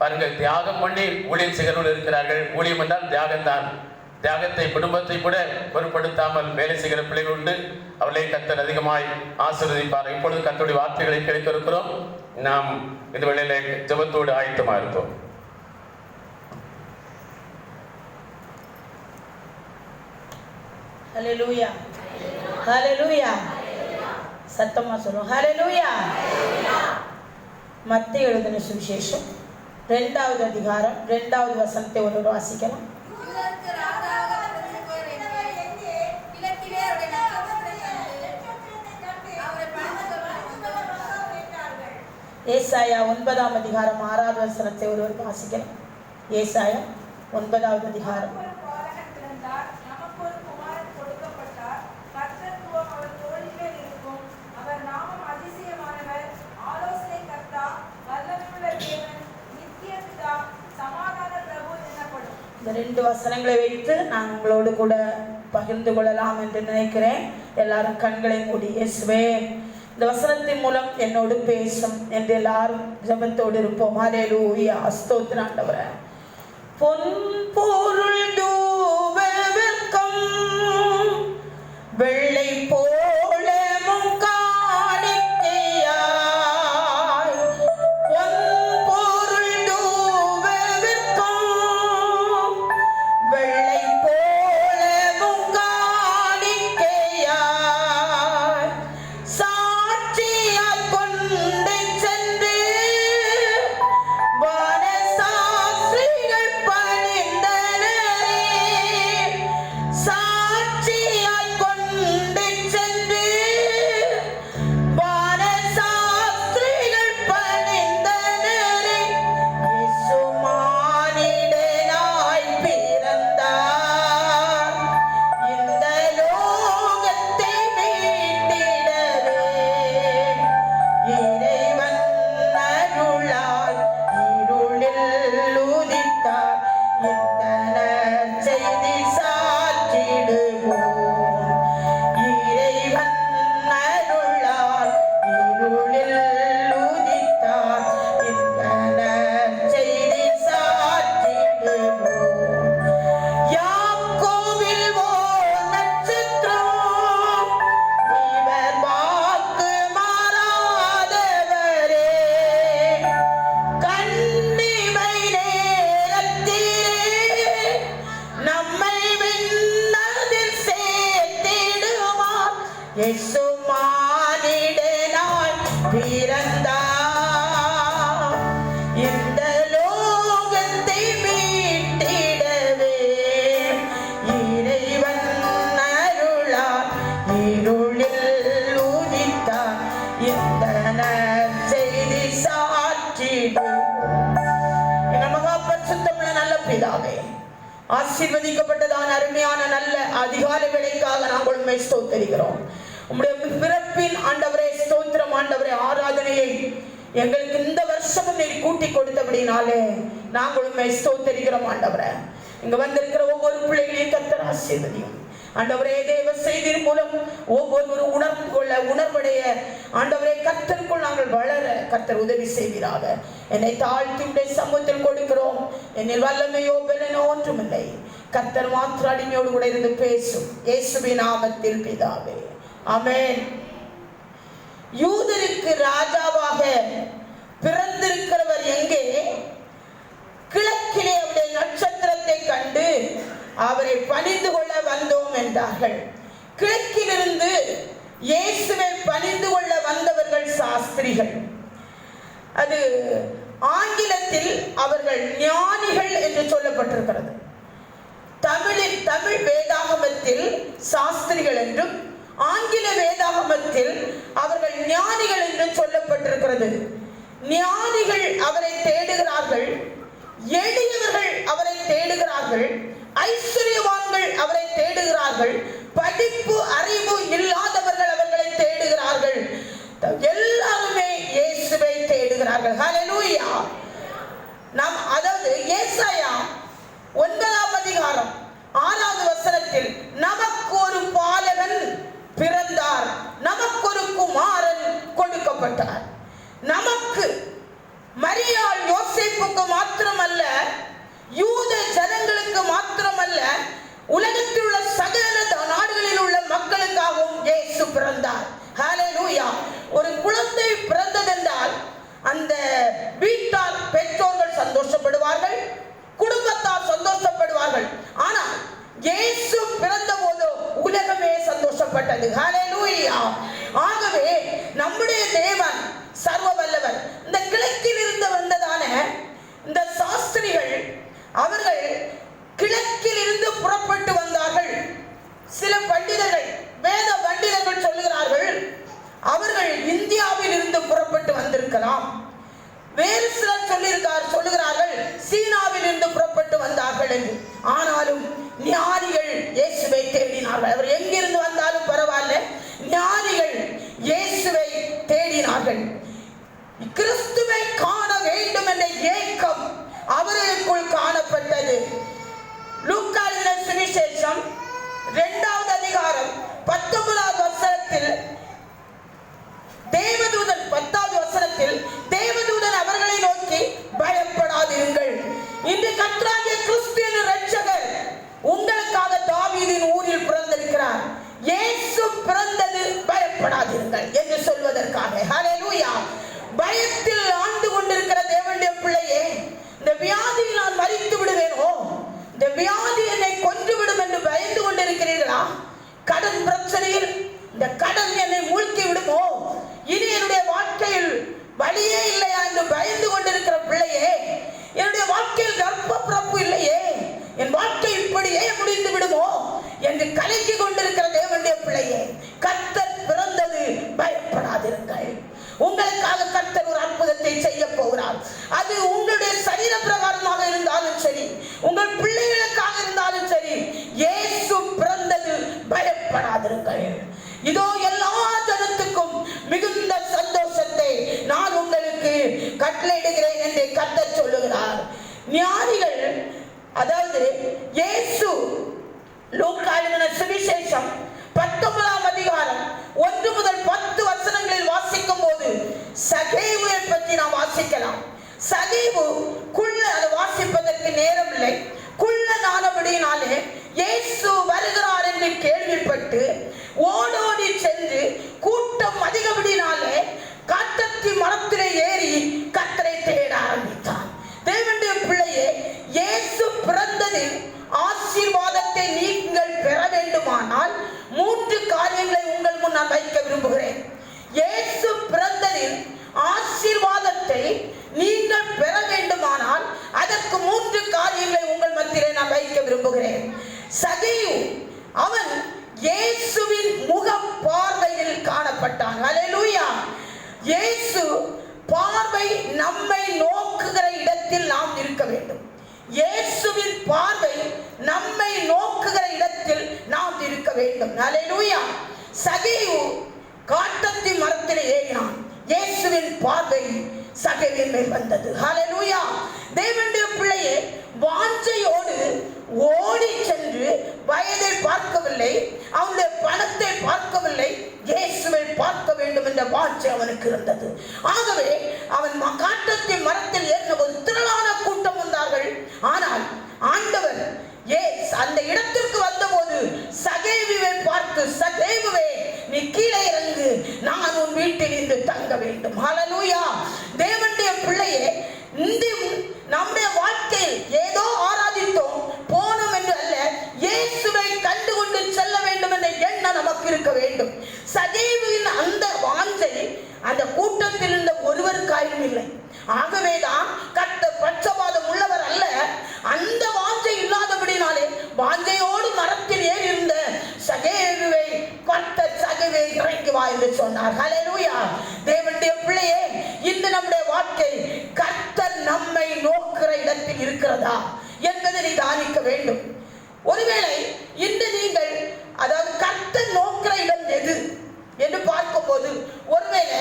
பாருங்க, தியாகம் பண்ணி ஊழியம் செய்கிறவர்கள் இருக்கிறார்கள். ஊழியம் என்றால் தியாகம்தான். தியாகத்தை, குடும்பத்தை கூட பொருட்படுத்தாமல் வேலை செய்கிற பிள்ளைகள் உண்டு. அவர்களை கர்த்தர் அதிகமாய் ஆசீர்வதிப்பார். இப்பொழுது கர்த்தருடைய வார்த்தைகளை கேட்க இருக்கிறோம். நாம் இந்த வேளையிலே ஜெபத்தோடு ஆயத்தமாக இருப்போம். ஹல்லேலூயா, ஹல்லேலூயா. சத்தமா சொல்லுவோம், ஹல்லேலூயா. மத்தேயு எழுதின சுவிசேஷம் 2வது அதிகாரம் 2வது வசனத்தை ஒருவர் வாசிக்கலாம். ஏசாயா 9ஆம் அதிகாரம் 6வது வசனத்தை ஒருவர் வாசிக்கலாம். ஏசாயா 9வது அதிகாரம். இந்த 2 வசனங்களை வைத்து நான் உங்களோடு கூட பகிர்ந்து கொள்ளலாம் என்று நினைக்கிறேன். எல்லாரும் கண்களை மூடி, இயேசுவே இந்த வசனத்தின் மூலம் என்னோடு பேசும் என்று எல்லாரும் ஜெபத்தோடு இருப்போம். ஹல்லேலூயா, ஸ்தோத்திரம் ஆண்டவரே. பொன் பொருள் தூபவர்க்கம் வெள்ளை போலமும் காணிக்கையாய், பொன் பொருள் தூபவர்க்கம் வெள்ளை போலமும் காணிக்கையாய், சாட்சியாய் கொண்டு சென்று வானசாஸ்திரிகள் பணிந்தனரே, சாட்சியாய் கொண்டு சென்று வானசாஸ்திரிகள் பணிந்தனரே, இயேசு மானிடனாய் பிறந்தார் இந்த லோகத்தை மீட்டிடவே, இறைவன் அருளால் இருளில் உதித்தார், இந்த நற்செய்தி சாற்றிடுவோம். இறைவன் அருளால் இருளில் உதித்தார், இந்த நற்செய்தி சாற்றிடுவோம். யாக்கோபில் ஓர் நட்சத்திரம், இவர் வாக்கு மாறாதவரே, கன்னிமை நேரத்திலே நம்மை விண்ணதில் சேர்த்திடுவார். இயேசு மானிடனாய் பிறந்தார் இந்த லோகத்தை மீட்டிடவே, இறைவன் அருளால் இருளில் உதித்தார், இந்த நற்செய்தி சாற்றிடுவோம். எங்கள் மகா பரிசுத்தமுள்ள நல்ல பிதாவே, ஆசீர்வதிக்கப்பட்டதான அருமையான நல்ல அதிகாலை வேளைக்காக நாங்கள் உம்மை ஸ்தோத்திரிக்கிறோம். உம்முடைய பிறப்பின் ஆண்டவரே ஸ்தோத்திரம் ஆண்டவரே. ஆராதனையை எங்களுக்கு இந்த வருஷமும் நீர் கூட்டி கொடுத்தபடினாலே நாங்கள் உம்மை ஸ்தோத்திரிக்கிறோம் ஆண்டவரே. இங்க வந்திருக்கிற ஒவ்வொரு பிள்ளைகளையும் கர்த்தர் ஆசீர்வதியும் ஆண்டவரே. தேவ செய்தியின் மூலம் ஒவ்வொரு உணர்வுடைய ஆண்டவரே கர்த்தருக்குள் நாங்கள் வளர கர்த்தர் உதவி செய்வீராக. என்னை தாழ்த்தி உடைய சமூகத்தில் கொடுக்கிறோம். என்னில் வல்லமையோ பலனோ ஒன்றுமில்லை. கர்த்தர் மாத்திர அடிமையோடு கூட இருந்து பேசும். இயேசுவின் நாமத்தில் பிதாவே, ஆமென். யூதருக்கு ராஜாவாக பிறந்திருக்கிறவர் எங்கே? கிழக்கிலே அவருடைய நட்சத்திரத்தை கண்டு அவரை பணிந்து கொள்ள வந்தோம் என்றார்கள். கிழக்கிலிருந்து இயேசுவை பணிந்து கொள்ள வந்தவர்கள் சாஸ்திரிகள். அது ஆங்கிலத்தில் அவர்கள் ஞானிகள் என்று சொல்லப்பட்டிருக்கிறது. தமிழ் வேதாகமத்தில் சாஸ்திரிகள் என்றும், ஆங்கில வேதாகமத்தில் அவர்கள் ஞானிகள் என்றும் சொல்லப்பட்டிருக்கிறது. ஞானிகள் அவரை தேடுகிறார்கள், எளியவர்கள் அவரை தேடுகிறார்கள், ஐஸ்வர்யவான்கள் அவரை தேடுகிறார்கள், படிப்பு அறிவு இல்லாதவர்கள் அவர்களை தேடுகிறார்கள். எல்லாருமே இயேசுவை தேடுகிறார்கள். ஹல்லேலூயா. நாம் அதாவது ஏசாயா 9ஆம் அதிகாரம் 6வது வசனத்தில் நமக்கு ஒரு பாலகன் பிறந்தார், நமக்கு ஒரு குமாரன் கொடுக்கப்பட்டார். நமக்கு மரியாள் யோசேப்புக்கு மாத்திரமல்ல, யூத ஜனங்களுக்கு மாத்திரமல்ல, உலகத்தில் உள்ள சகல நாடுகளில் உள்ள மக்களுக்காகவும் இயேசு பிறந்தார். ஹல்லேலூயா. ஒரு குழந்தை பிறந்ததென்றால் அந்த வீட்டார் பெற்றோர்கள் சந்தோஷப்படுவார்கள், குடும்பத்தார் சந்தோஷப்படுவார்கள். ஆனால் இயேசு பிறந்த போது உலகமே சந்தோஷப்பட்டது. ஹல்லேலூயா. ஆகவே நம்முடைய தேவன் சர்வ வல்லவர். இந்த கிழக்கில் இருந்து வந்ததான இந்த சாஸ்திரிகள் அவர்கள் கிழக்கில் இருந்து புறப்பட்டு வந்தார்கள். சில பண்டிதர்கள், வேத பண்டிதர்கள் சொல்லுகிறார்கள் அவர்கள் இந்தியாவில் இருந்து புறப்பட்டு வந்திருக்கலாம். வேறு சிலர் சொல்லுகிறார்கள் சீனாவில் இருந்து புறப்பட்டு வந்தார்கள் என்று. ஆனாலும் ஞானிகள் இயேசுவை தேடினார்கள். அவர் எங்கிருந்து வந்தாலும் பரவாயில்ல, ஞானிகள் இயேசுவை தேடினார்கள். கிறிஸ்துவை காண வேண்டும் என்ற ஏக்கம் அவர்களுக்குள் காணப்பட்டது. லூக்கா எழுதின சுவிசேஷம் 2வது அதிகாரம் 19வது வசனத்தில் தேவதூதன் 10வது வசனத்தில் தேவதூதன் அவர்களை நோக்கி பயப்படாதிருங்கள், இன்று கர்த்தராகிய கிறிஸ்து என்னும் இரட்சகர் உங்களுக்காக தாவீதின் ஊரில் பிறந்திருக்கிறார், இயேசு பிறந்தது, பயப்படாதிருங்கள் என்று சொல்வதற்காக. ஹல்லேலூயா. பயத்தில் ஆண்டு கொண்டிருக்கிற தேவனுடைய பிள்ளையே, இந்த வியாதியில் நான் மரித்து விடுவேனோ, இந்த வியாதி என்னை கொன்று விடும் என்று பயந்து கொண்டிருக்கிறீர்களா? கடன் பிரச்சனையில் இந்த கடன் என்னை மூழ்கி விடுமோ, இனி என்னுடைய வாழ்க்கையில் வழியே இல்லையா என்று பயந்து கொண்டிருக்கிற பிள்ளையே, என்னுடைய வாழ்க்கையில் கர்ப்ப பிறப்பு இல்லையே, என் வாழ்க்கை இப்படியே முடிந்து விடுமோ என்று கலங்கி கொண்டிருக்கிற தேவனுடைய பிள்ளையே, கர்த்தர் பிறந்தது, பயப்படாதிருங்கள். உங்களுக்காக கர்த்தர் ஒரு அற்புதத்தை செய்ய போகிறார். அது உங்களுடைய சரீர பிரகாரமாக இருந்தாலும் சரி, உங்கள் பிள்ளைகளுக்காக இருந்தாலும் சரி, இயேசு பிறந்தது, பயப்படாதிருங்கள். இதோ எல்லா ஜனத்துக்கும் மிகுந்த சந்தோஷத்தை நான் உங்களுக்கு கட்டளையிடுகிறேன் என்று கர்த்தர் சொல்லுகிறார். ஞானிகள், அதாவது இயேசு லூக்கா எழுதின சுவிசேஷம் 19ஆம் அதிகாரம் 1 முதல் 10 வசனங்களில் வாசிக்கும் போது சகேவுவை பற்றி நாம் வாசிக்கலாம். சகேவு அதை வாசிப்பதற்கு நேரம் இல்லை. குள்ளனானபடியினாலே இயேசு வருகிறார் என்று கேள்விப்பட்டு ஓடோடி சென்று கூட்டம் அதிகப்படினாலே காட்டத்தி மரத்திலே ஏறி கர்த்தரை தேட ஆரம்பித்தான். தேவனுடைய பிள்ளையே, இயேசு பிறந்ததில் ஆசீர்வாதத்தை நீங்கள் பெற வேண்டுமானால் 3 காரியங்களை உங்கள் முன் நான் வைக்க விரும்புகிறேன். இயேசு பிறந்ததில் ஆசீர்வாதத்தை நீங்கள் பெற வேண்டுமானால் அதற்கு 3 காரியங்களை உங்கள் மத்தியிலே நான் வைக்க விரும்புகிறேன். சகேயு அவன் இயேசுவின் முக பார்வையில் காணப்பட்டான். ஹல்லேலூயா. இயேசு பார்வை நம்மை நோக்குகிற இடத்தில் நாம் இருக்க வேண்டும். இயேசுவின் பார்வை நம்மை நோக்குகிற இடத்தில் நாம் இருக்க வேண்டும். ஹல்லேலூயா. சகேயு காட்டத்தி மரத்தில் ஏறினான். இயேசுவின் பார்வை சகேயுவின் மேல் வந்தது. ஹல்லேலூயா. தேவனுடைய பிள்ளையே, வாஞ்சையோடு ஓடி சென்று வயதை பார்க்கவில்லை, அவனுடைய பணத்தை பார்க்கவில்லை, இயேசுவை பார்க்க வேண்டும் என்ற வாஞ்சை அவனுக்கு இருந்தது. ஆகவே அவன் காட்டத்தி மரத்தில் ஏறினபோது திரளான கூட்டம் வந்தார்கள். ஆனால் ஆண்டவர் அந்த இடத்திற்கு வந்தபோது சகேயுவை பார்த்து, சகேயுவே, நீ கீழே இறங்கு, நான் உன் வீட்டில் இருந்து தங்க வேண்டும். ஹல்லேலூயா. தேவனுடைய பிள்ளையே, நம்முடைய வாழ்க்கையில் ஏதோ ஆராதித்தோம் போனோம் என்று அல்ல, இயேசுவை கண்டுகொண்டு செல்ல வேண்டும் என்ற எண்ணம் நமக்கு இருக்க வேண்டும். சகேயுவின் அந்த வாஞ்சை அந்த கூட்டத்தில் இருந்த ஒருவருக்காயும் இல்லை. ஆகவேதான் கர்த்தர் பட்சபாதம் உள்ளவர் அல்ல. அந்த வாஞ்சை இல்லாதபடினாலே வாஞ்சையோடு மரத்தில் ஏறி இருந்த சகேயுவை கர்த்தர் சகேயுவே இறங்கி வா என்று சொன்னார். ஹல்லேலூயா. தேவனுடைய பிள்ளையே, இந்த நம்முடைய வாழ்க்கை கர்த்தர் நம்மை நோக்கிற இடத்தில் இருக்கிறதா என்பதை நீ தானிக்க வேண்டும். ஒருவேளை இன்று நீங்கள், அதாவது கர்த்தர் நோக்கிற இடம் எது என்று பார்க்கும் போது, ஒருவேளை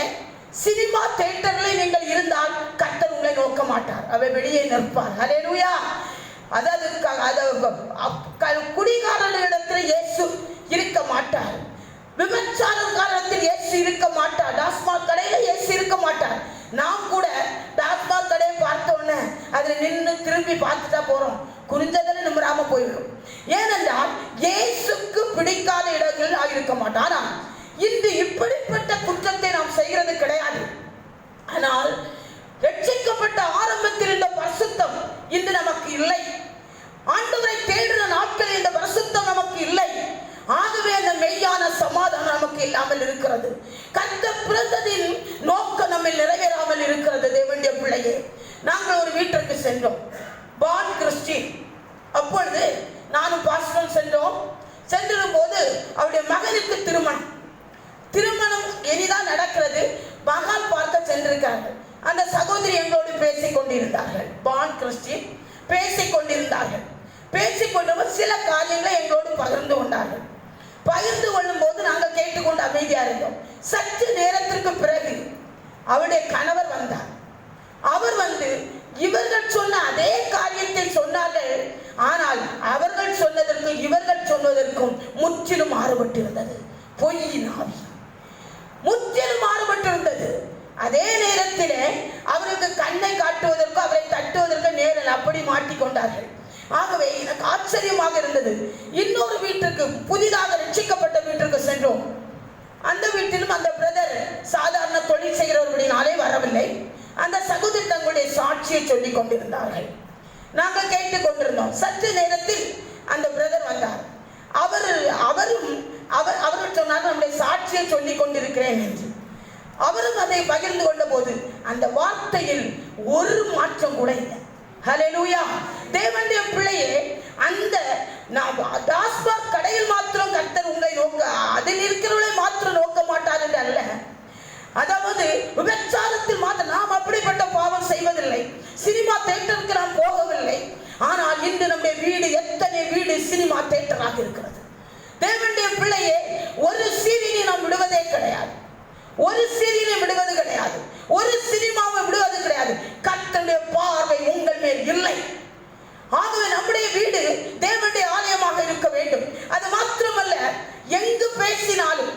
நிற்பார். ஹல்லேலூயா. அதாவது குடிகாரர்களிடத்தில் இயேசு இருக்க மாட்டார். விபச்சாரக்காரத்தில் இயேசு இருக்க மாட்டார். டாஸ்மாக் கடையில இயேசு இருக்க மாட்டார். நாம் கூட டாஸ்மாக் கடையை பார்த்தோன்னே அதில் நின்று திரும்பி பார்த்துட்டா போறோம், குறிஞ்சதில் நிம்மராம போயிடும். ஏனென்றால் இயேசுக்கு பிடிக்காத இடங்கள் இருக்க மாட்டார். ஆனால் இன்று இப்படிப்பட்ட குற்றத்தை நாம் செய்கிறது கிடையாது. ஆனால் ரட்சிக்கப்பட்ட ஆரம்பத்தில் இந்த பரிசுத்தம் இன்று நமக்கு இல்லை. ஆண்டவரை தேடுற நாட்களில் இந்த பரிசுத்தம் நமக்கு இல்லை. ஆகவே அந்த மெய்யான சமாதானம் நமக்கு இல்லாமல் இருக்கிறது. கர்த்தர் பிறந்ததின் நோக்கம் நம்ம நிறைவேறாமல் இருக்கிறது. தேவனுடைய பிள்ளையே, நாங்கள் ஒரு வீட்டிற்கு சென்றோம், பான் கிறிஸ்டின். அப்பொழுது நானும் பாஸ்டரும் சென்றிருக்கும் போது அவருடைய மகனுக்கு திருமணம் இனிதான் நடக்கிறது. மகால் பார்க்க சென்றிருக்கார்கள். அந்த சகோதரி எங்களோடு பேசிக் கொண்டிருந்தார்கள். பான் கிறிஸ்டின் பேசிக் கொண்டிருந்தார்கள். பேசிக்கொண்டு சில காரியங்களை எங்களோடு பகிர்ந்து கொண்டார்கள். பகிர்ந்து கொள்ளும் போது நாங்கள் கேட்டுக்கொண்டு அமைதியா இருந்தோம். சற்று நேரத்திற்கு பிறகு அவருடைய கணவர் வந்தார். அவர் வந்து இவர்கள் சொன்ன அதே காரியத்தை சொன்னார்கள். ஆனால் அவர்கள் சொன்னதற்கும் இவர்கள் சொன்னதற்கும் முற்றிலும் மாறுபட்டிருந்தது. பொய்யின் ஆவி முற்றிலும் மாறுபட்டிருந்தது. அதே நேரத்தில் அவருக்கு கண்ணை காட்டுவதற்கு அவரை தட்டுவதற்கு நேரில் அப்படி மாட்டிக்கொண்டார்கள். ஆகவே எனக்கு ஆச்சரியமாக இருந்தது. இன்னொரு வீட்டிற்கு, புதிதாக ரட்சிக்கப்பட்ட வீட்டிற்கு சென்றோம். அந்த வீட்டிலும் அந்த பிரதர் சாதாரண தொழில் செய்கிறவர்களினாலே வரவில்லை. அந்த சகோதரி தங்களுடைய சாட்சியை சொல்லிக் கொண்டிருந்தார்கள். நாங்கள் கேட்டுக் கொண்டிருந்தோம். சற்று நேரத்தில் அந்த பிரதர் வந்தார். அவர்கள் சொன்னார், நம்முடைய சாட்சியை சொல்லிக் கொண்டிருக்கிறேன் என்று. அவரும் அதை பகிர்ந்து கொண்ட போது அந்த வார்த்தையில் ஒரு மாற்றம் கூட இல்லை. ஹல்லேலூயா. தேவனுடைய பிள்ளையே, அந்த டாஸ்மாக் கடையில் மாத்திரம் கர்த்தர் உங்களை நோக்க, அதில் இருக்கிறவர்களை மாத்திரம் நோக்க மாட்டார் என்று அல்ல. அதாவது விபச்சாரத்தில் மாத்திரம் நாம் அப்படிப்பட்ட பாவம் செய்வதில்லை. சினிமா தியேட்டருக்கு நாம் போகவில்லை. ஆனால் இன்று நம்முடைய வீடு, எத்தனை வீடு சினிமா தியேட்டராக இருக்கிறது. தேவனுடைய பிள்ளையே, ஒரு சீரியலை நாம் விடுவதே கிடையாது. ஒரு சீரியலை விடுவது கிடையாது. ஒரு சினிமாவை விடுவது கிடையாது. கர்த்தருடைய பார்வை உங்கள் மேல் இல்லை. ஆகவே நம்முடைய வீடு தேவனுடைய ஆலயமாக இருக்க வேண்டும். அது மாத்திரமல்ல, எங்கு பேசினாலும்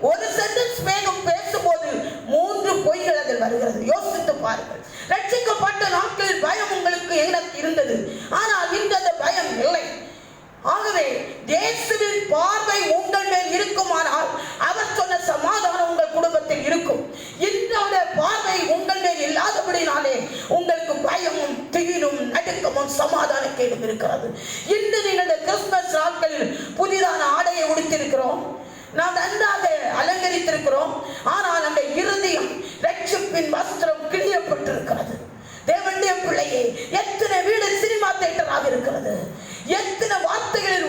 ஒரு சென்டென்ஸ் வேகம் பேசும்போது 3 பொய்கள் அதில் வருகிறது. யோசித்து பாருங்கள். ரட்சிக்கப்பட்ட நாட்களில் பயம் உங்களுக்கு எனக்கு இருந்தது. ஆனால் இன்று அந்த பயம் இல்லை. ஆகவே இயேசுவின் பார்வை உங்கள் மேல் இருக்குமானால் அவர் சொன்ன சமாதானம் உங்கள் குடும்பத்தில் இருக்கும். இன்றைய பார்வை உங்கள் மேல் இல்லாதபடினாலே உங்களுக்கு பயமும் திகிலும் நடுக்கமும் சமாதான கேடும் இருக்கிறது. இன்று நீங்கள் கிறிஸ்துமஸ் நாட்களில் புதிதான ஆடையை உடுத்திருக்கிறோம், நாம் நன்றாக அலங்கரித்திருக்கிறோம். ஆனால் நம்முடைய இருதயம் ரட்சிப்பின் வஸ்திரம் கிழியப்பட்டிருக்கிறது. தேவனுடைய பிள்ளையே, எத்தனை வீடு சினிமா தியேட்டராக இருக்கிறது. எத்தனை வார்த்தைகளில்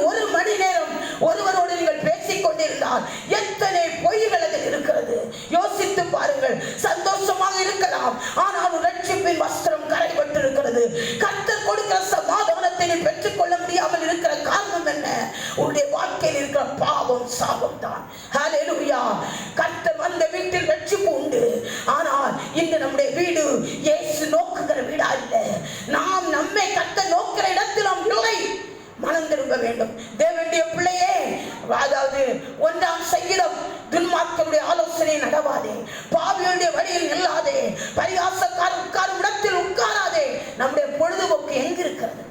ஒரு மணி நேரம் ஒருவரோடு நீங்கள் பேசிக் கொண்டிருந்தால் எத்தனை பொய்கள் அதில் இருக்கிறது. யோசித்து பாருங்கள். சந்தோஷமாக இருக்கலாம், ஆனால் ரட்சிப்பின் வஸ்திரம் கரைபட்டு இருக்கிறது. கர்த்தர் கொடுக்கிற சமாதானத்தை நீ பெற்றுக்கொள்ள முடியாமல் இருக்கிற காரணம் என்ன? உன்னுடைய வாழ்க்கையில் இருக்கிற பாவம், சாபம் தான். ஹல்லேலூயா. கர்த்தர் வந்த வீட்டில் ரட்சிப்பு உண்டு. ஆனால் இன்று நம்முடைய வீடு இயேசு நோக்குகிற வீடா இல்லை. நாம் நம்மை கர்த்தர் நோக்கிற இடத்தில் நாம் இல்லை. மனம் திரும்ப வேண்டும். தேவனுடைய பிள்ளையே, அதாவது 1 சங்கீதம், துன்மார்க்கருடைய ஆலோசனை நடவாதே, பாவியுடைய வழியில் நில்லாதே, பரியாசக்காரர் உட்காரும் இடத்தில் உட்காராதே. நம்முடைய பொழுதுபோக்கு எங்க இருக்கிறது?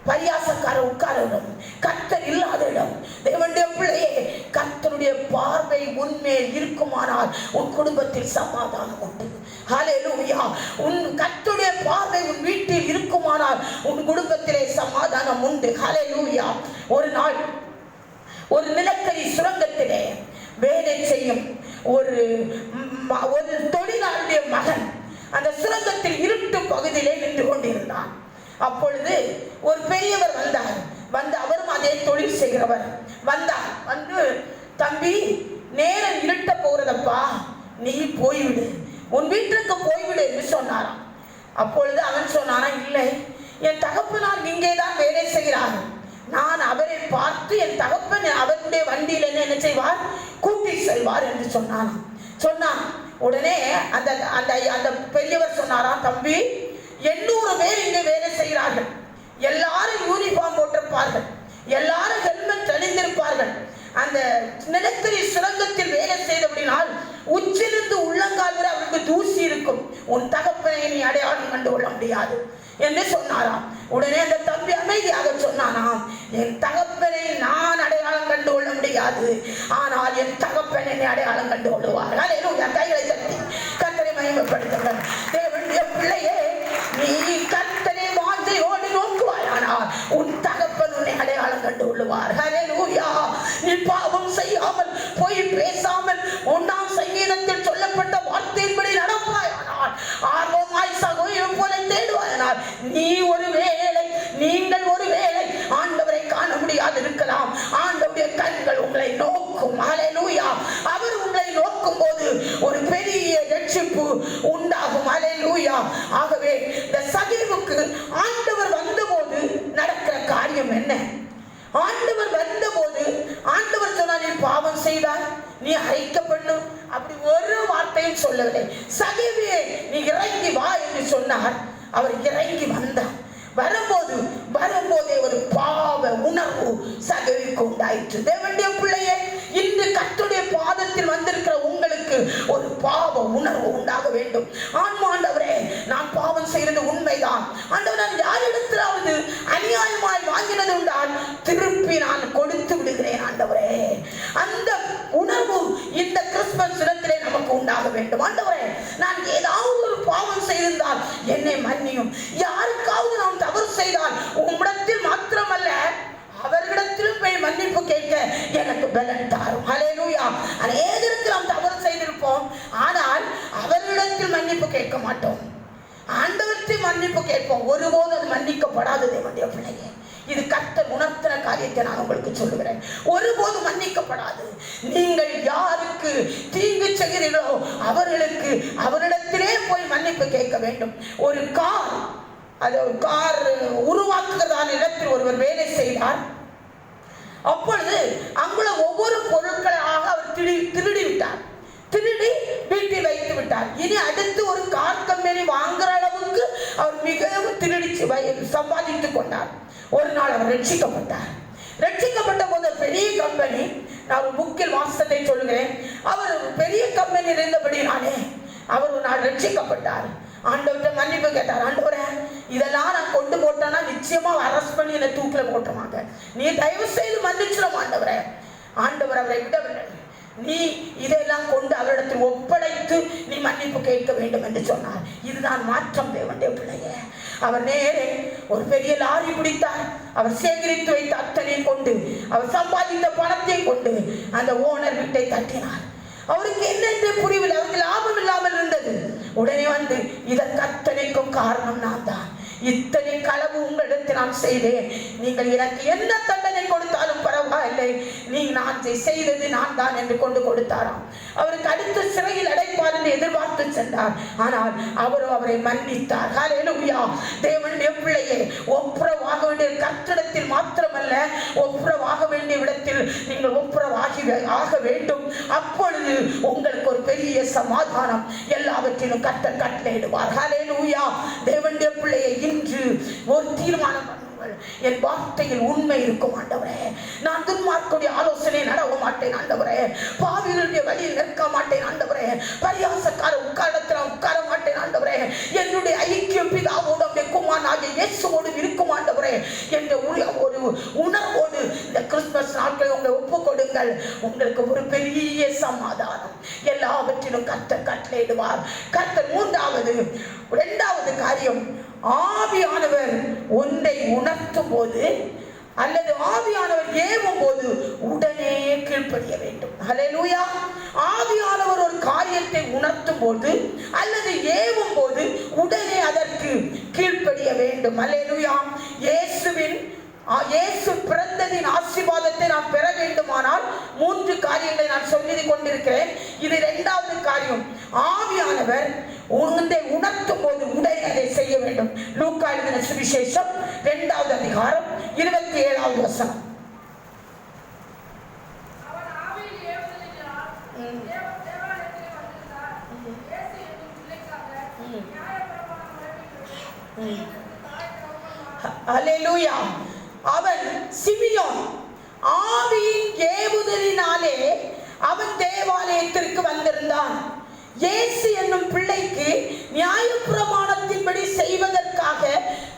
பரியாசக்காரர் உட்கார இடம், கர்த்தர் இல்லாத இடம். தேவனுடைய பிள்ளையே, கர்த்தருடைய பார்வை உன்மேல் இருக்குமானால் உன் குடும்பத்தில் சமாதானம் உண்டு. ஹல்லேலூயா. உன் கர்த்தருடைய பார்வை உன் வீட்டில் இருக்குமானால் உன் குடும்பத்திலே சமாதானம் உண்டு. ஹல்லேலூயா. ஒரு நாள் ஒரு நிலக்கரி சுரங்கத்திலே வேலை செய்யும் ஒரு தொழிலாளியுடைய மகன் அந்த சுரங்கத்தில் இருட்டு பகுதியிலே நின்று கொண்டிருந்தான். அப்பொழுது ஒரு பெரியவர் வந்தார். அவரும் அதே தொழில் செய்கிறவர் வந்தார். தம்பி, நேரம் இருட்ட போறதப்பா, நீ போய்விடு, உன் வீட்டிற்கு போய்விடு என்று சொன்னாராம். அப்பொழுது அவன் சொன்னானா, இல்லை, என் தகப்பனார் இங்கேதான் வேலை செய்கிறார். நான் அவரை பார்த்து என் தகப்பன் அவருடைய வண்டியில் என்ன செய்வார், கூட்டி செல்வார் என்று சொன்னான். உடனே அந்த பெரியவர் சொன்னாராம், தம்பி, 800 பேர் இங்கே வேலை செய்கிறார்கள். எல்லாரும் யூனிஃபார்ம் போட்டிருப்பார்கள், எல்லாரும் ஹெல்மெட் அணிந்திருப்பார்கள். அந்த நிலக்கரி சுரங்கத்தில் வேலை செய்தபடினால் உச்சிலிருந்து உள்ளங்கால் வரை அவருக்கு தூசி இருக்கும். உன் தகப்பனை நீ அடையாளம் கண்டு கொள்ள முடியாது என்று சொன்னாராம். உடனே அந்த தம்பி அமைதியாக சொன்னானாம், என் தகப்பனை நான் அடையாளம் கண்டு கொள்ள முடியாது, ஆனால் என் தகப்பனை என்னை அடையாளம் கண்டு கொள்ளுவார். கைகளை தட்டி கர்த்தரை மகிமைப்படுத்துங்கள். தேவனுடைய பிள்ளையே, நீ கர்த்தரை வாஞ்சையோடு நோக்குவாயானால் உன் தகப்பன் உன்னை அடையாளம் கண்டு கொள்ளுவார். ஹல்லேலூயா. நீ பாவம் செய்யாமல், பொய் பேசாமல், 1ஆம் சங்கீதத்தில் சொல்லப்பட்ட வார்த்தையின்படி நடப்பாயானால், ஆர்வமாய் சகோதரன் போல தேடுவாயானால், நீங்கள் ஒருவேளை ஆண்டவரை காண முடியாது இருக்கலாம். ஆண்டவருடைய கண்கள் உங்களை நோக்கும். ஹல்லேலூயா. அவர் உங்களை நோக்கும் போது ஒரு பெரிய ரட்சிப்பு உண்டாகும். ஹல்லேலூயா. ஆகவே இந்த சகேவுக்கு ஆண்டவர் வந்தபோது நடக்கிற காரியம் என்ன? ஆண்டவர் வந்தபோது ஆண்டவர் சொன்னார், நீ பாவம் செய்தால் நீ அழைக்கப்படும். அப்படி ஒரு வார்த்தையும் சொல்லவில்லை. சகேவியே, நீ இறங்கி வா என்று சொன்னார். அவர் இறங்கி வந்தார். வரும்போதே ஒரு பாவ உணர்வு சகேவுக்கு உண்டாயிற்று. தேவனுடைய பிள்ளையே, இன்று கர்த்தருடைய பாதத்தில் வந்திருக்கிற உங்களுக்கு ஒரு பாவ உணர்வு உண்டாக வேண்டும். ஆண்டவரே, நான் பாவம் செய்வது உண்மைதான். ஆண்டவர், நான் யாரிடத்திலாவது அநியாயமாய் வாங்கினது உண்டால் திருப்பி நான் கொடுத்து விடுகிறேன். ஆண்டவரே, அந்த உணர்வு இந்த கிறிஸ்துமஸ் தினத்திலே நமக்கு உண்டாக வேண்டும். ஆண்டவரே, நான் ஏதாவது ஒரு பாவம் செய்திருந்தால் என்னை மன்னியும். யாருக்காவது நான் தவறு செய்தால் உம்மிடத்தில் மாத்திரமல்ல அவர்களிடத்திலும் போய் மன்னிப்பு கேட்க எனக்கு பலன் தாரும். ஹல்லேலூயா. அநேகருக்கு நாம் தவறு செய்திருப்போம், ஆனால் அவர்களிடத்தில் மன்னிப்பு கேட்க மாட்டோம். ஆண்டவர்கிட்ட மன்னிப்பு கேட்போம். ஒருபோது அது மன்னிக்கப்படாது. தேவனுடைய பிள்ளையே, இது கர்த்தர் உணர்த்தின காரியத்தை நான் உங்களுக்கு சொல்லுகிறேன். ஒருபோது மன்னிக்கப்படாது. நீங்கள் யாருக்கு தீங்கு செய்கிறீர்களோ அவர்களுக்கு அவரிடத்திலே போய் மன்னிப்பு கேட்க வேண்டும். ஒரு கார் உருவாக்குகிறதான இடத்தில் ஒருவர் வேலை செய்தார். அப்பொழுது அங்குள்ள ஒவ்வொரு பொருட்களாக அவர் திருடி விட்டார். திருடி வீட்டில் வைத்து விட்டார். இனி அடுத்து ஒரு கார் கம்பெனி வாங்குற அளவுக்கு அவர் மிகவும் திருடி சம்பாதித்துக் கொண்டார். ஒரு நாள் அவர் ரட்சிக்கப்பட்டார். ரட்சிக்கப்பட்ட போது பெரிய கம்பெனி, நான் ஒரு புக்கில் வாசத்தை சொல்லுகிறேன், அவர் பெரிய கம்பெனி இருந்தபடினாலே அவர் ஒரு நாள் ரட்சிக்கப்பட்டார். ஆண்டவர்கிட்ட மன்னிப்பு கேட்டார். ஆண்டவரே, இதெல்லாம் நான் கொண்டு போட்டேன்னா நிச்சயமா அரெஸ்ட் பண்ணி என்னை தூக்கில போட்டுருவாங்க, நீ தயவு செய்து மன்னிச்சிடும் ஆண்டவரே. ஆண்டவர் அவரை விடவில்லை. நீ இதெல்லாம் கொண்டு அவரிடத்தில் ஒப்படைத்து நீ மன்னிப்பு கேட்க வேண்டும் என்று சொன்னார். இதுதான் மாற்றம். தேவனுடைய பிள்ளையே, அவர் நேரே ஒரு பெரிய லாரி பிடித்தார். அவர் சேகரித்து வைத்த அத்தனையும் கொண்டு, அவர் சம்பாதித்த பணத்தையும் கொண்டு அந்த ஓனர் வீட்டை தட்டினார். அவருக்கு என்ன புரியவில்லை, அவருக்கு லாபம் இல்லாமல் இருந்தது. உடனே வந்து, இதற்கு அத்தனைக்கும் காரணம் நான் தான். இத்தனை களவு உங்களிடத்தில் நான் செய்தேன். நீங்கள் எனக்கு என்ன தண்டனை கொடுத்தாலும் பரவாயில்லை, நான் செய்தது நான் தான் என்று கொண்டு கொடுத்தாராம். அவருக்கு அடுத்த சிறையில் அடைப்பார் என்று எதிர்பார்த்து சென்றார். ஆனால் அவரை மன்னித்தார். ஹல்லேலூயா. தேவனுடைய பிள்ளையே, ஒப்புரவாக வேண்டிய கர்த்தரிடத்தில் மாத்திரமல்ல, ஒப்புரவாக வேண்டிய இடத்தில் நீங்கள் ஒப்புரவாக வேண்டும். அப்பொழுது உங்களுக்கு ஒரு பெரிய சமாதானம் எல்லாவற்றிலும் கர்த்தர் கட்டளையிடுவார். ஹல்லேலூயா. தேவனுடைய பிள்ளையை, இன்று ஒரு தீர்மானம் பண்ணுங்கள். என் வார்த்தையில் உண்மை இருக்கும் ஆண்டவரே. நான் துன்மார்க்கருடைய ஆலோசனை நடவ மாட்டேன் ஆண்டவரே. பாவிகளுடைய வழியில் நிற்க மாட்டேன் ஆண்டவரே. பரியாசக்கார உட்காரத்தில் உட்கார மாட்டேன் ஆண்டவரே. என்னுடைய ஐக்கியம் பிதாவோடு அவருடைய குமாரனாகிய இயேசுவோடு இருக்கும் ஆண்டவரே என்ற ஒரு உணர்வோடு இந்த கிறிஸ்துமஸ் நாட்களை உங்களை ஒப்புக் கொடுங்கள். உங்களுக்கு ஒரு பெரிய சமாதானம் எல்லாவற்றிலும் கர்த்தர் கட்டளையிடுவார். கர்த்தர் இரண்டாவது காரியம், ஆவியானவர் ஒன்றை உணர்த்தும் போது அல்லது ஆவியானவர் ஏவும் போது உடனே கீழ்ப்படிய வேண்டும். ஹல்லேலூயா. ஆவியானவர் ஒரு காரியத்தை உணர்த்தும் போது அல்லது ஏவும் போது உடனே அதற்கு கீழ்ப்படிய வேண்டும். ஹல்லேலூயா. இயேசு பிறந்ததின் ஆசீர்வாதத்தை நாம் பெற வேண்டுமானால் 3 காரியங்களை நான் சொல்லி கொண்டிருக்கிறேன். இது 2வது காரியம். ஆவியானவர் உன்னை உணர்த்தும் போது உடனே அதை செய்ய வேண்டும். லூக்கா எழுதின சுவிசேஷம் 2வது அதிகாரம் 27வது வசனம். அல்லேலூயா. அவன் சிமியோன் ஆவியின் ஏவுதலினாலே அவன் தேவாலயத்திற்கு வந்திருந்தான். இயேசு என்னும் பிள்ளைக்கு நியாயப்பிரமாணத்தின்படி செய்வதற்காக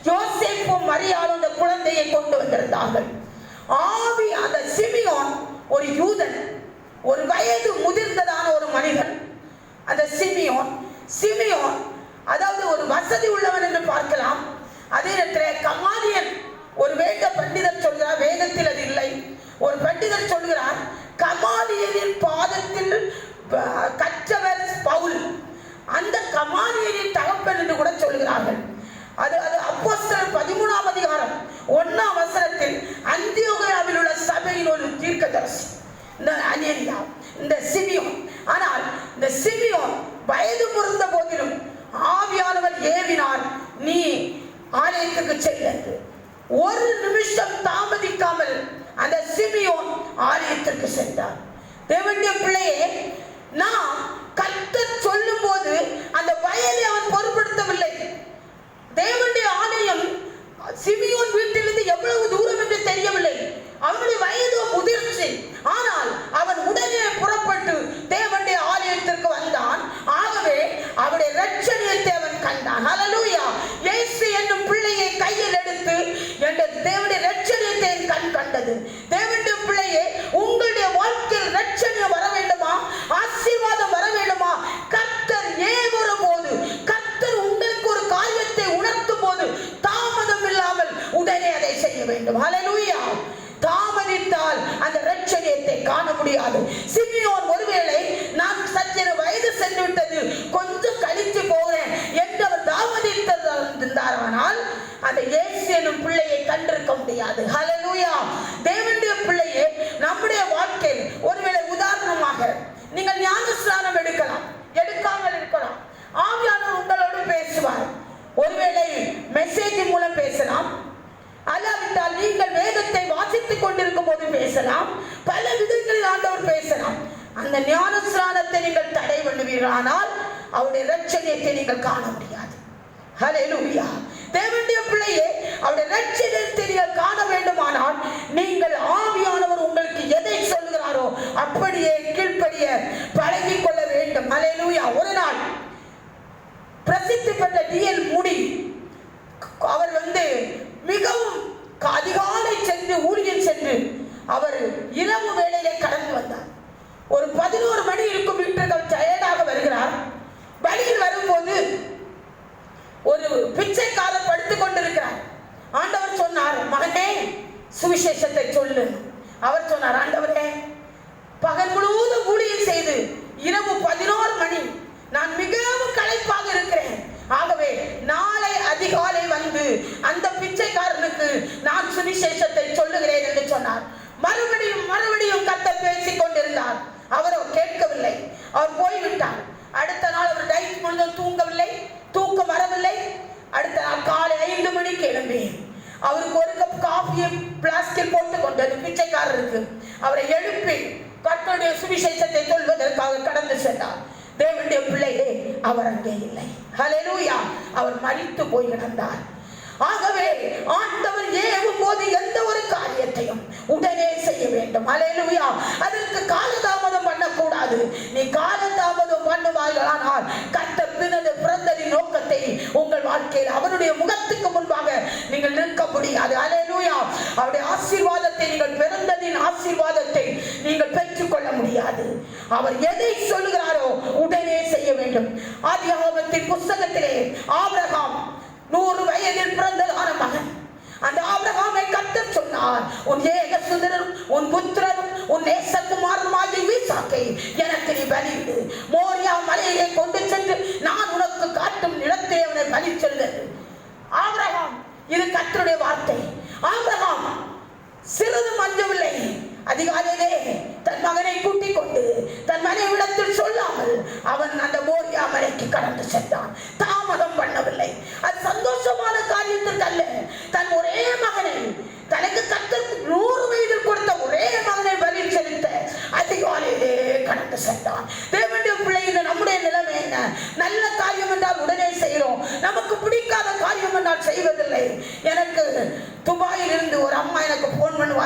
யோசேப்பும் மரியாளும் அந்த குழந்தையை கொண்டு வந்திருந்தார்கள். ஆவி அந்த சிமியோன் ஒரு யூதன், ஒரு வயது முதிர்ந்ததான ஒரு மனிதன். அந்த சிமியோன் அதாவது ஒரு வசதி உள்ளவன் என்று பார்க்கலாம். அதே நேரத்தில் கமாலியன், ஒரு வேத பண்டிதர் சொல்கிறார், வேதத்தில் அது இல்லை, ஒரு பண்டிதர் சொல்கிறார் கமாலியனின் பாதத்தில் கற்றவர் பவுல், அந்த கமாலியனின் தகப்பன் என்று கூட சொல்கிறார்கள். அது அப்போஸ்தலர் 13ஆம் அதிகாரம் 1ஆம் வசனத்தில் அந்தியோகியாவில் உள்ள சபையின் ஒரு தீர்க்கதரிசி இந்த சிமியோன். ஆனால் இந்த சிமியோன் வயது முதிர்ந்த போதிலும் ஆவியானவர் ஏவினார், நீ ஆலயத்துக்கு செல்ல. ஒரு நிமிஷம் தாமதிக்காமல் அந்த சிமியோன் ஆலயத்திற்கு சென்றார். தேவனுடைய பிள்ளையே, நாம் கர்த்தர் சொல்லும் போது அந்த வயதை அவன் பொருட்படுத்தவில்லை. தேவனுடைய ஆலயம் சிமியோன் வீட்டிலிருந்து எவ்வளவு தூரம் என்று தெரியவில்லை. அவனுடைய வயது முதிர்ச்சி. ஆனால் அவன் உடனே புறப்பட்டு தேவனுடைய ஆலயத்திற்கு வந்தான். ஆகவே அவருடைய இரட்சணியத்தை அவன் கண்டான். ஹல்லேலூயா. இயேசு என்னும் பிள்ளையை கையில் எடுத்து தேவனுடைய இரட்சணியத்தை கண் கண்டது. தேவனுடைய பிள்ளையே, உங்களுடைய வாழ்க்கையில் இரட்சணியம் வர வேண்டுமா? ஆசீர்வாதம் வர வேண்டுமா? கர்த்தர் ஏவுற போது, கர்த்தர் உங்களுக்கு ஒரு காரியத்தை உணர்த்தும் போது தாமதம் இல்லாமல் உடனே அதை செய்ய வேண்டும். ஹல்லேலூயா. தாமதித்தால் அந்த இரட்சணியத்தை காண முடியாது. சிமியோன் ஒருவேளை நான் சற்று வயது சென்று விட்டது, கொஞ்சம் கழித்து போகிறேன் என்று அவர் தாமதித்திருந்தாரானால் அந்த இயேசு எனும் பிள்ளையை கண்டிருக்க முடியாது. ஹல்லேலூயா. தேவனுடைய பிள்ளையே, நம்முடைய வாழ்க்கையில் ஒருவேளை உதாரணமாக நீங்கள் ஞானஸ்நானம் எடுக்காமல் இருக்கலாம். ஆவியானவர் உங்களோடு பேசுவார். ஒருவேளை மெசேஜின் மூலம் பேசலாம், அல்லாவிட்டால் நீங்கள் வேதத்தை வாசித்துக் கொண்டிருக்கும் போது பேசலாம். பல விதங்களில் ஆண்டவர் பேசலாம். அந்த ஞானஸ்நானத்தை நீங்கள் தடை பண்ணுவீர்களானால் அவருடைய இரட்சணியத்தை நீங்கள் காண முடியாது. ஹல்லேலூயா. தேவனுடைய பிள்ளையே, அவருடைய இரட்சணியத்தை நீங்கள் காண வேண்டுமானால் நீங்கள் ஆவியானவர் உங்களுக்கு எதை சொல்கிறாரோ அப்படியே கீழ்ப்படிய பழகிக் கொள்ள வேண்டும். ஹல்லேலூயா. ஒரு நாள் பிரசித்தி பெற்ற D.L. மூடி அவர் மிகவும் அதிகாலை சென்று ஊழியம் சென்று அவர் இரவு வேளையிலே கடந்து வந்தார். ஒரு 11 மணி இருக்கும் வீட்டுக்கு டயர்டாக வருகிறார். வழியில் வரும்போது ஒரு பிச்சைக்காரர் படுத்துக் கொண்டிருக்கிறார். ஆண்டவர் சொன்னார், மகனே சுவிசேஷத்தை சொல்லு. அவர் சொன்னார், ஆண்டவரே, பகல் முழுவதும் ஊழியம் செய்து இரவு 11 மணி நான் மிகவும் களைப்பாக இருக்கிறேன். ஆகவே நாளை அதிகாலை வந்து அந்த பிச்சைக்காரனுக்கு நான் சுவிசேஷத்தை சொல்லுகிறேன் என்று சொன்னார். மறுபடியும் கர்த்தர் பேசிக் கொண்டிருந்தார். அவரோ கேட்கவில்லை. அவர் போய்விட்டார். அடுத்த நாள் அவர் நைட் முழுதும் தூங்கவில்லை, தூக்கம் வரவில்லை. அடுத்த நாள் காலை 5 மணிக்கு எழும்பி அவருக்கு ஒரு கப் காஃபியை பிளாஸ்டில் போட்டு கொண்டது பிச்சைக்காரருக்கு. அவரை எழுப்பி கர்த்தருடைய சுவிசேஷத்தை சொல்வதற்காக கடந்து சென்றார். தேவனுடைய பிள்ளையே, அவர் அங்கே இல்லை. ஹல்லேலூயா. அவர் மரித்து போய் கிடந்தார். ஆகவே ஆண்டவர் ஏவும் போது எந்த ஒரு காரியத்தையும் உடனே செய்ய வேண்டும். ஹல்லேலூயா. அதற்கு காலதாமதம் பண்ணக்கூடாது. நீ காலதாமதம் பண்ணுவார்களானால் கர்த்தர் பிறந்ததின் நோக்கத்தை உங்கள் வாழ்க்கையில் அவருடைய முகத்துக்கு முன்பாக நீங்கள் நிற்க முடியாது. ஹல்லேலூயா. அவருடைய ஆசீர்வாதத்தை நீங்கள் பிறந்ததின் ஆசீர்வாதத்தை நீங்கள் பெற்றுக்கொள்ள முடியாது. அவர் எதை சொல்லுகிறாரோ உடனே செய்ய வேண்டும். ஆதியாகமத்தின் புத்தகத்திலே ஆபிரகாம் 100 வயதில் பிறந்ததான மகன். அந்த ஆபிரகாமை கர்த்தர் சொன்னார், உன் ஏகசுதரனும் உன் புத்திரனும் உன் நேசகுமாரனுமாகிய ஈசாக்கை எனக்கு நீ பலியிடு. மோரியா மலையை கொண்டு சென்று நான் உனக்கு காட்டும் நிலத்தை அவனை பலி செல்லு. ஆபிரகாம், இது கர்த்தருடைய வார்த்தை. ஆபிரகாம் சிறிதும் அஞ்சவில்லை. அதிகாலையிலே தன் மகனை கூட்டிக் கொண்டு தன் மனைவிடத்தில் சொல்லாமல் அவன் அந்த மோரியா மலைக்கு கடந்து சென்றான். தாமதம் பண்ணவில்லை. அது சந்தோஷமான காரியத்திற்கு அல்ல. தன் ஒரே மகனை, தனக்கு கர்த்தர் 100 வயதில் கொடுத்த ஒரே மகனை பலி செலுத்த அதிகாலையிலே கடந்து சென்றான். தேவனுடைய பிள்ளைகள், நம்முடைய நிலைமை என்ன? நல்ல காரியம் என்றால் உடனே செய்கிறோம். நமக்கு பிடிக்காத காரியம் என்றால் செய்வதில்லை. எனக்கு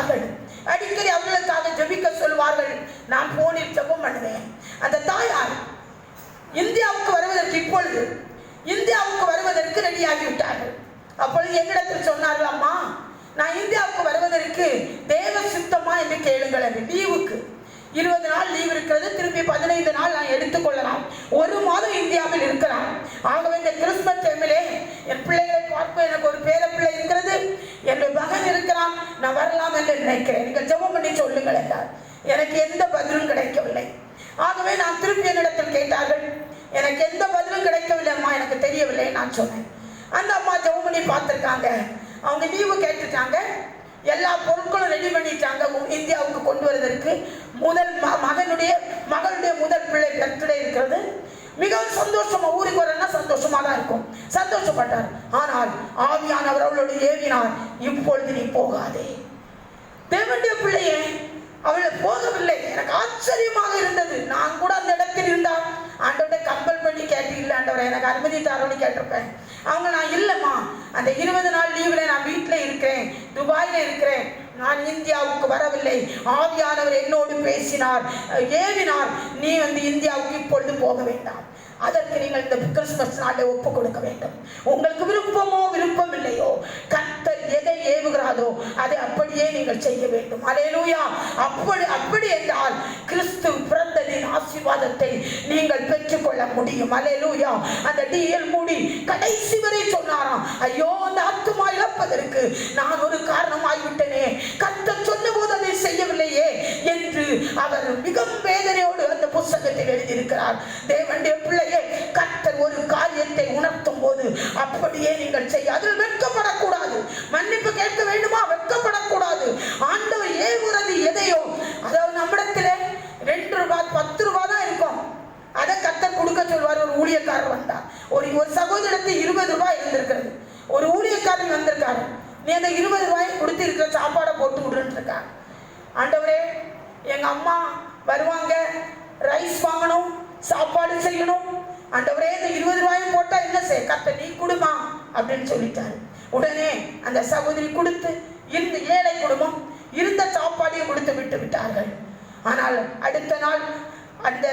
இருப்பார்கள். அடிக்கடி அவர்களுக்காக ஜெபிக்க சொல்வார்கள். நான் போனில் ஜெபம் பண்ணுவேன். அந்த தாயார் இந்தியாவுக்கு வருவதற்கு இப்பொழுது இந்தியாவுக்கு வருவதற்கு ரெடியாகி விட்டார்கள். அப்பொழுது என்னிடத்தில் சொன்னார்கள், அம்மா நான் இந்தியாவுக்கு வருவதற்கு தேவ சித்தமா என்று கேளுங்கள். என்று லீவுக்கு 20 நாள் லீவ் இருக்கிறது. திருப்பி 15 நாள் நான் எடுத்துக்கொள்ளலாம். 1 மாதம் இந்தியாவில் இருக்கலாம். ஆகவே இந்த கிறிஸ்துமஸ் டைமிலே என் பிள்ளைகளை பார்ப்ப எனக்கு ஒரு பேர பிள்ளை இருக்கிறது, என்னுடைய மகன் இருக்கிறான், நான் வரலாம் என்று நினைக்கிறேன். நீங்கள் ஜெபம் பண்ணி சொல்லுங்கள் என்றார். எனக்கு எந்த பதிலும் கிடைக்கவில்லை. ஆகவே நான் திருப்பி என்னிடத்தில் கேட்டார்கள். எனக்கு எந்த பதிலும் கிடைக்கவில்லை அம்மா, எனக்கு தெரியவில்லை நான் சொன்னேன். அந்த அம்மா ஜெபம் பண்ணி பார்த்துருக்காங்க. அவங்க லீவு கேட்டுட்டாங்க. எல்லா பொருட்களும் ரெடி பண்ணிட்டாங்க. இந்தியாவுக்கு கொண்டு வருவதற்கு மகளுடைய முதல் பிள்ளை பர்த்டே இருக்கிறது. மிகவும் சந்தோஷமா, ஊருக்கு வரனா சந்தோஷமா தான் இருக்கும். சந்தோஷப்பட்டார். ஆனால் ஆவியானவர் அவளோடு ஏவினார், இப்பொழுது நீ போகாதே. தேவனுடைய பிள்ளையே அவள் போகவில்லை. எனக்கு ஆச்சரியமாக இருந்தது. நான் கூட அந்த இடத்தில் இருந்தால் ஆண்டவரை கம்பல் பண்ணி கேட்டு, இல்லை ஆண்டவரை எனக்கு அனுமதி தாரோன்னு கேட்டிருப்பேன். அவங்க நான் இல்லைம்மா, அந்த 20 நாள் லீவில் நான் வீட்டில் இருக்கிறேன், துபாயில் இருக்கிறேன், நான் இந்தியாவுக்கு வரவில்லை. ஆவியானவர் என்னோடு பேசினார், ஏவினார், நீ இந்தியாவுக்கு இப்பொழுது போக வேண்டாம். அதற்கு நீங்கள் இந்த கிறிஸ்துமஸ் நாளை ஒப்பு கொடுக்க வேண்டும். உங்களுக்கு விருப்பமோ விருப்பம் இல்லையோ, கர்த்தர் எதை ஏவுகிறாரோ அதை அப்படியே நீங்கள் செய்ய வேண்டும். அல்லேலூயா. அப்படி என்றால் கிறிஸ்து பிறந்ததின் ஆசீர்வாதத்தை நீங்கள் பெற்றுக்கொள்ள முடியும். அல்லேலூயா. அந்த டிஎல் மூடி கடைசி வரை சொன்னாராம், ஐயோ அந்த ஆத்துமா இழப்பதற்கு நான் ஒரு காரணமாகிவிட்டனே, கர்த்தர் சொன்ன போது அதை செய்யவில்லையே என்று அவர் மிகவும் வேதனையோடு அந்த புத்தகத்தில் எழுதியிருக்கிறார். தேவனுடைய பிள்ளை, கர்த்தர் ஒரு காரியத்தை உணர்த்தும் போது அப்படியே நீங்கள் செய்ய, அதில் வெட்கப்படக்கூடாது. மன்னிப்பு கேட்க வேண்டுமா? வெட்கப்படக்கூடாது. ஆண்டவர் ஏவுகிறது எதையோ, அதாவது நம்மிடத்தில் 2 ரூபாய் 10 ரூபாய் தான் இருக்கும், அதை கர்த்தர் கொடுக்க சொல்வார். ஒரு ஊழியக்காரர் வந்தார். ஒரு சகோதரத்துக்கு 20 ரூபாய் இருந்திருக்கிறது. ஒரு ஊழியக்காரன் வந்திருக்காரு. நீ அந்த 20 ரூபாயை கொடுத்து இருக்கிற சாப்பாடை போட்டு விடுன்னு இருக்காங்க. ஆண்டவரே, எங்க அம்மா வருவாங்க, ரைஸ் வாங்கணும், சாப்பாடு செய்யணும், ஆண்டவரே இந்த 20 ரூபாயும் போட்டா என்ன செய்ய, கர்த்தர் நீ கொடுமா அப்படின்னு சொல்லிட்டாரு. உடனே அந்த சகோதரி கொடுத்து, இந்த ஏழை குடும்பம் இருந்த சாப்பாடையும் கொடுத்து விட்டு விட்டார்கள். ஆனால் அடுத்த நாள் அந்த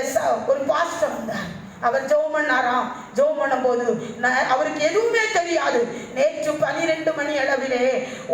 ஒரு பாஸ்டர் வந்தார். அவர் ஜெபம் பண்ணாராம். ஜெபம் பண்ணும் போது அவருக்கு எதுவுமே தெரியாது. நேற்று 12 மணி அளவிலே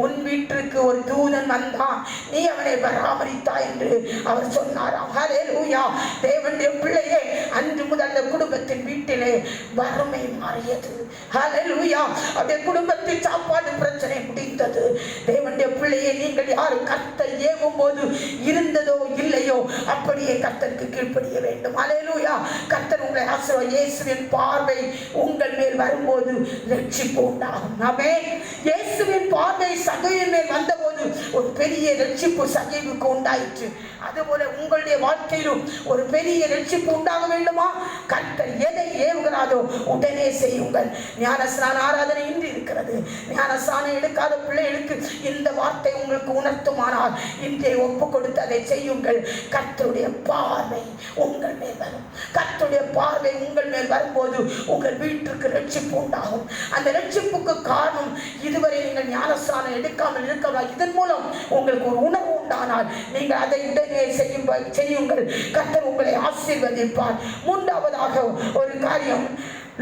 உன் வீட்டிற்கு ஒரு தூதன் வந்தான், நீ அவனை பராமரித்தா என்று அவர் சொன்னாராம். ஹல்லேலூயா. தேவனுடைய பிள்ளையே, அன்று முதல் அந்த குடும்பத்தின் வீட்டிலே வறுமை மாறியது. ஹல்லேலூயா. அவருடைய குடும்பத்தில் சாப்பாடு பிரச்சனை முடிந்தது. தேவனுடைய பிள்ளையே, நீங்கள் யாரும் கர்த்தர் ஏவும் போது இருந்ததோ இல்லையோ அப்படியே கர்த்தருக்கு கீழ்ப்படிய வேண்டும். ஹல்லேலூயா. கர்த்தர் உங்களை இயேசுவின் பார்வை உங்கள் மேல் வரும்போது ரட்சிப்பு உண்டாகும். ஆமென். இயேசுவின் பார்வை சகையின் மேல் வந்தபோது ஒரு பெரிய ரட்சிப்பு சகைவுக்கு உண்டாயிற்று. அதுபோல உங்களுடைய வாழ்க்கையிலும் ஒரு பெரிய ரட்சிப்பு உண்டாக வேண்டுமா? கர்த்தர் எதை ஏவுகிறாரோ உடனே செய்யுங்கள். ஞானஸ்நான ஆராதனை இன்று இருக்கிறது. ஞானஸ்நானம் எடுக்காத பிள்ளைகளுக்கு இந்த வார்த்தை உங்களுக்கு உணர்த்துமானால் இன்றைய ஒப்பு கொடுத்து அதை செய்யுங்கள். கர்த்தருடைய பார்வை உங்கள் மேல் வரும். கர்த்தருடைய பார்வை உங்கள் மேல் வரும்போது உங்கள் வீட்டுக்கு ரட்சிப்பு உண்டாகும். அந்த ரட்சிப்புக்கு காரணம், இதுவரை நீங்கள் ஞானஸ்நானம் எடுக்காமல் இருக்கலாம். இதன் மூலம் உங்களுக்கு ஒரு உணர்வு உண்டானால் நீங்கள் அதை உடனே செய்யுங்கள். கர்த்தர் உங்களை ஆசீர்வதிப்பார். 3வது ஒரு காரியம்,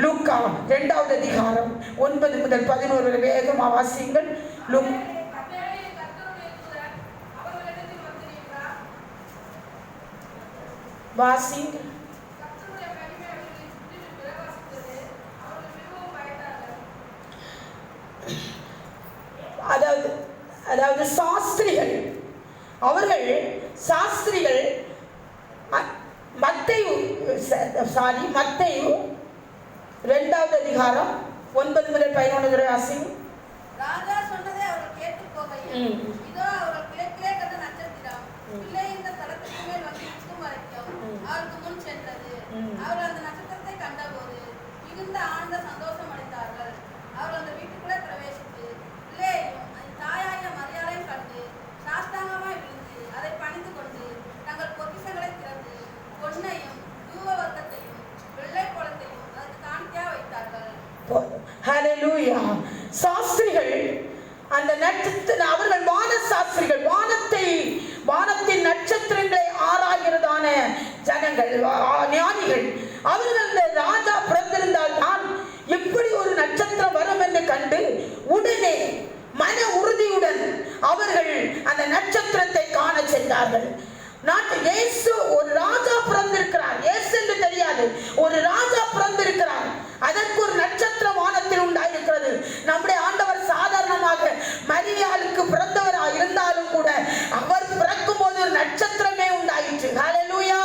லூக்கா 2வது அதிகாரம் 9 முதல் 11 வரை வேகமா வாசியுங்கள். வாசியுங்கள். அதாவது சாஸ்திரிகள் மத்தேயு 2வது அதிகாரம் 9 முதல் 11 வரை வாசியுங்கள். ராஜா சொன்னதை அவர்கள் கேட்டு போகையில், இதோ அவர்கள் கிழக்கிலே கண்ட நட்சத்திரம் பிள்ளை இந்த தலத்துக்கு மேல் வந்து நிற்கும் வரைக்கும் அவருக்கு முன் சென்றது. அவர்கள் அந்த நட்சத்திரத்தை கண்டபோது மிகுந்த ஆனந்த சந்தோஷம் அடைந்தார்கள். அவர்கள் அந்த வீட்டுக்குள்ளே பிரவேசித்து பிள்ளையையும் தாயாகிய மரியாதையும் கண்டு சாஷ்டாங்கமாய் விழுந்து அதை பணிந்து கொண்டு தங்கள் பொக்கிஷங்களை திறந்து பொன்னையும் தூவ வர்க்கத்தையும் வெள்ளை கோலத்தையும் அதற்கு காணிக்கையா வைத்தார்கள். ஹல்லேலூயா. சாஸ்திரிகள் அந்த நட்சத்திரம், அவர்கள் வான சாஸ்திரிகள், வானத்தை ஜனங்கள், ஞானிகள், அவர்கள் இந்த ராஜா பிறந்திருந்தால் தான் எப்படி ஒரு நட்சத்திரம் வரும் என்று கண்டு உடனே மன உறுதியுடன் அவர்கள் அந்த நட்சத்திரத்தை காண சென்றார்கள். இயேசு ஒரு ராஜா பிறந்திருக்கிறார், இயேசு என்று தெரியாது, ஒரு ராஜா பிறந்திருக்கிறார். அதற்கு ஒரு நட்சத்திரம் வானத்தில் உண்டாயிருக்கிறது. நம்முடைய ஆண்டவர் சாதாரணமாக மரியாளுக்கு பிறந்தவராக இருந்தாலும் கூட அவர் பிறக்கும் போது ஒரு நட்சத்திரமே உண்டாயிற்று. ஹல்லேலூயா!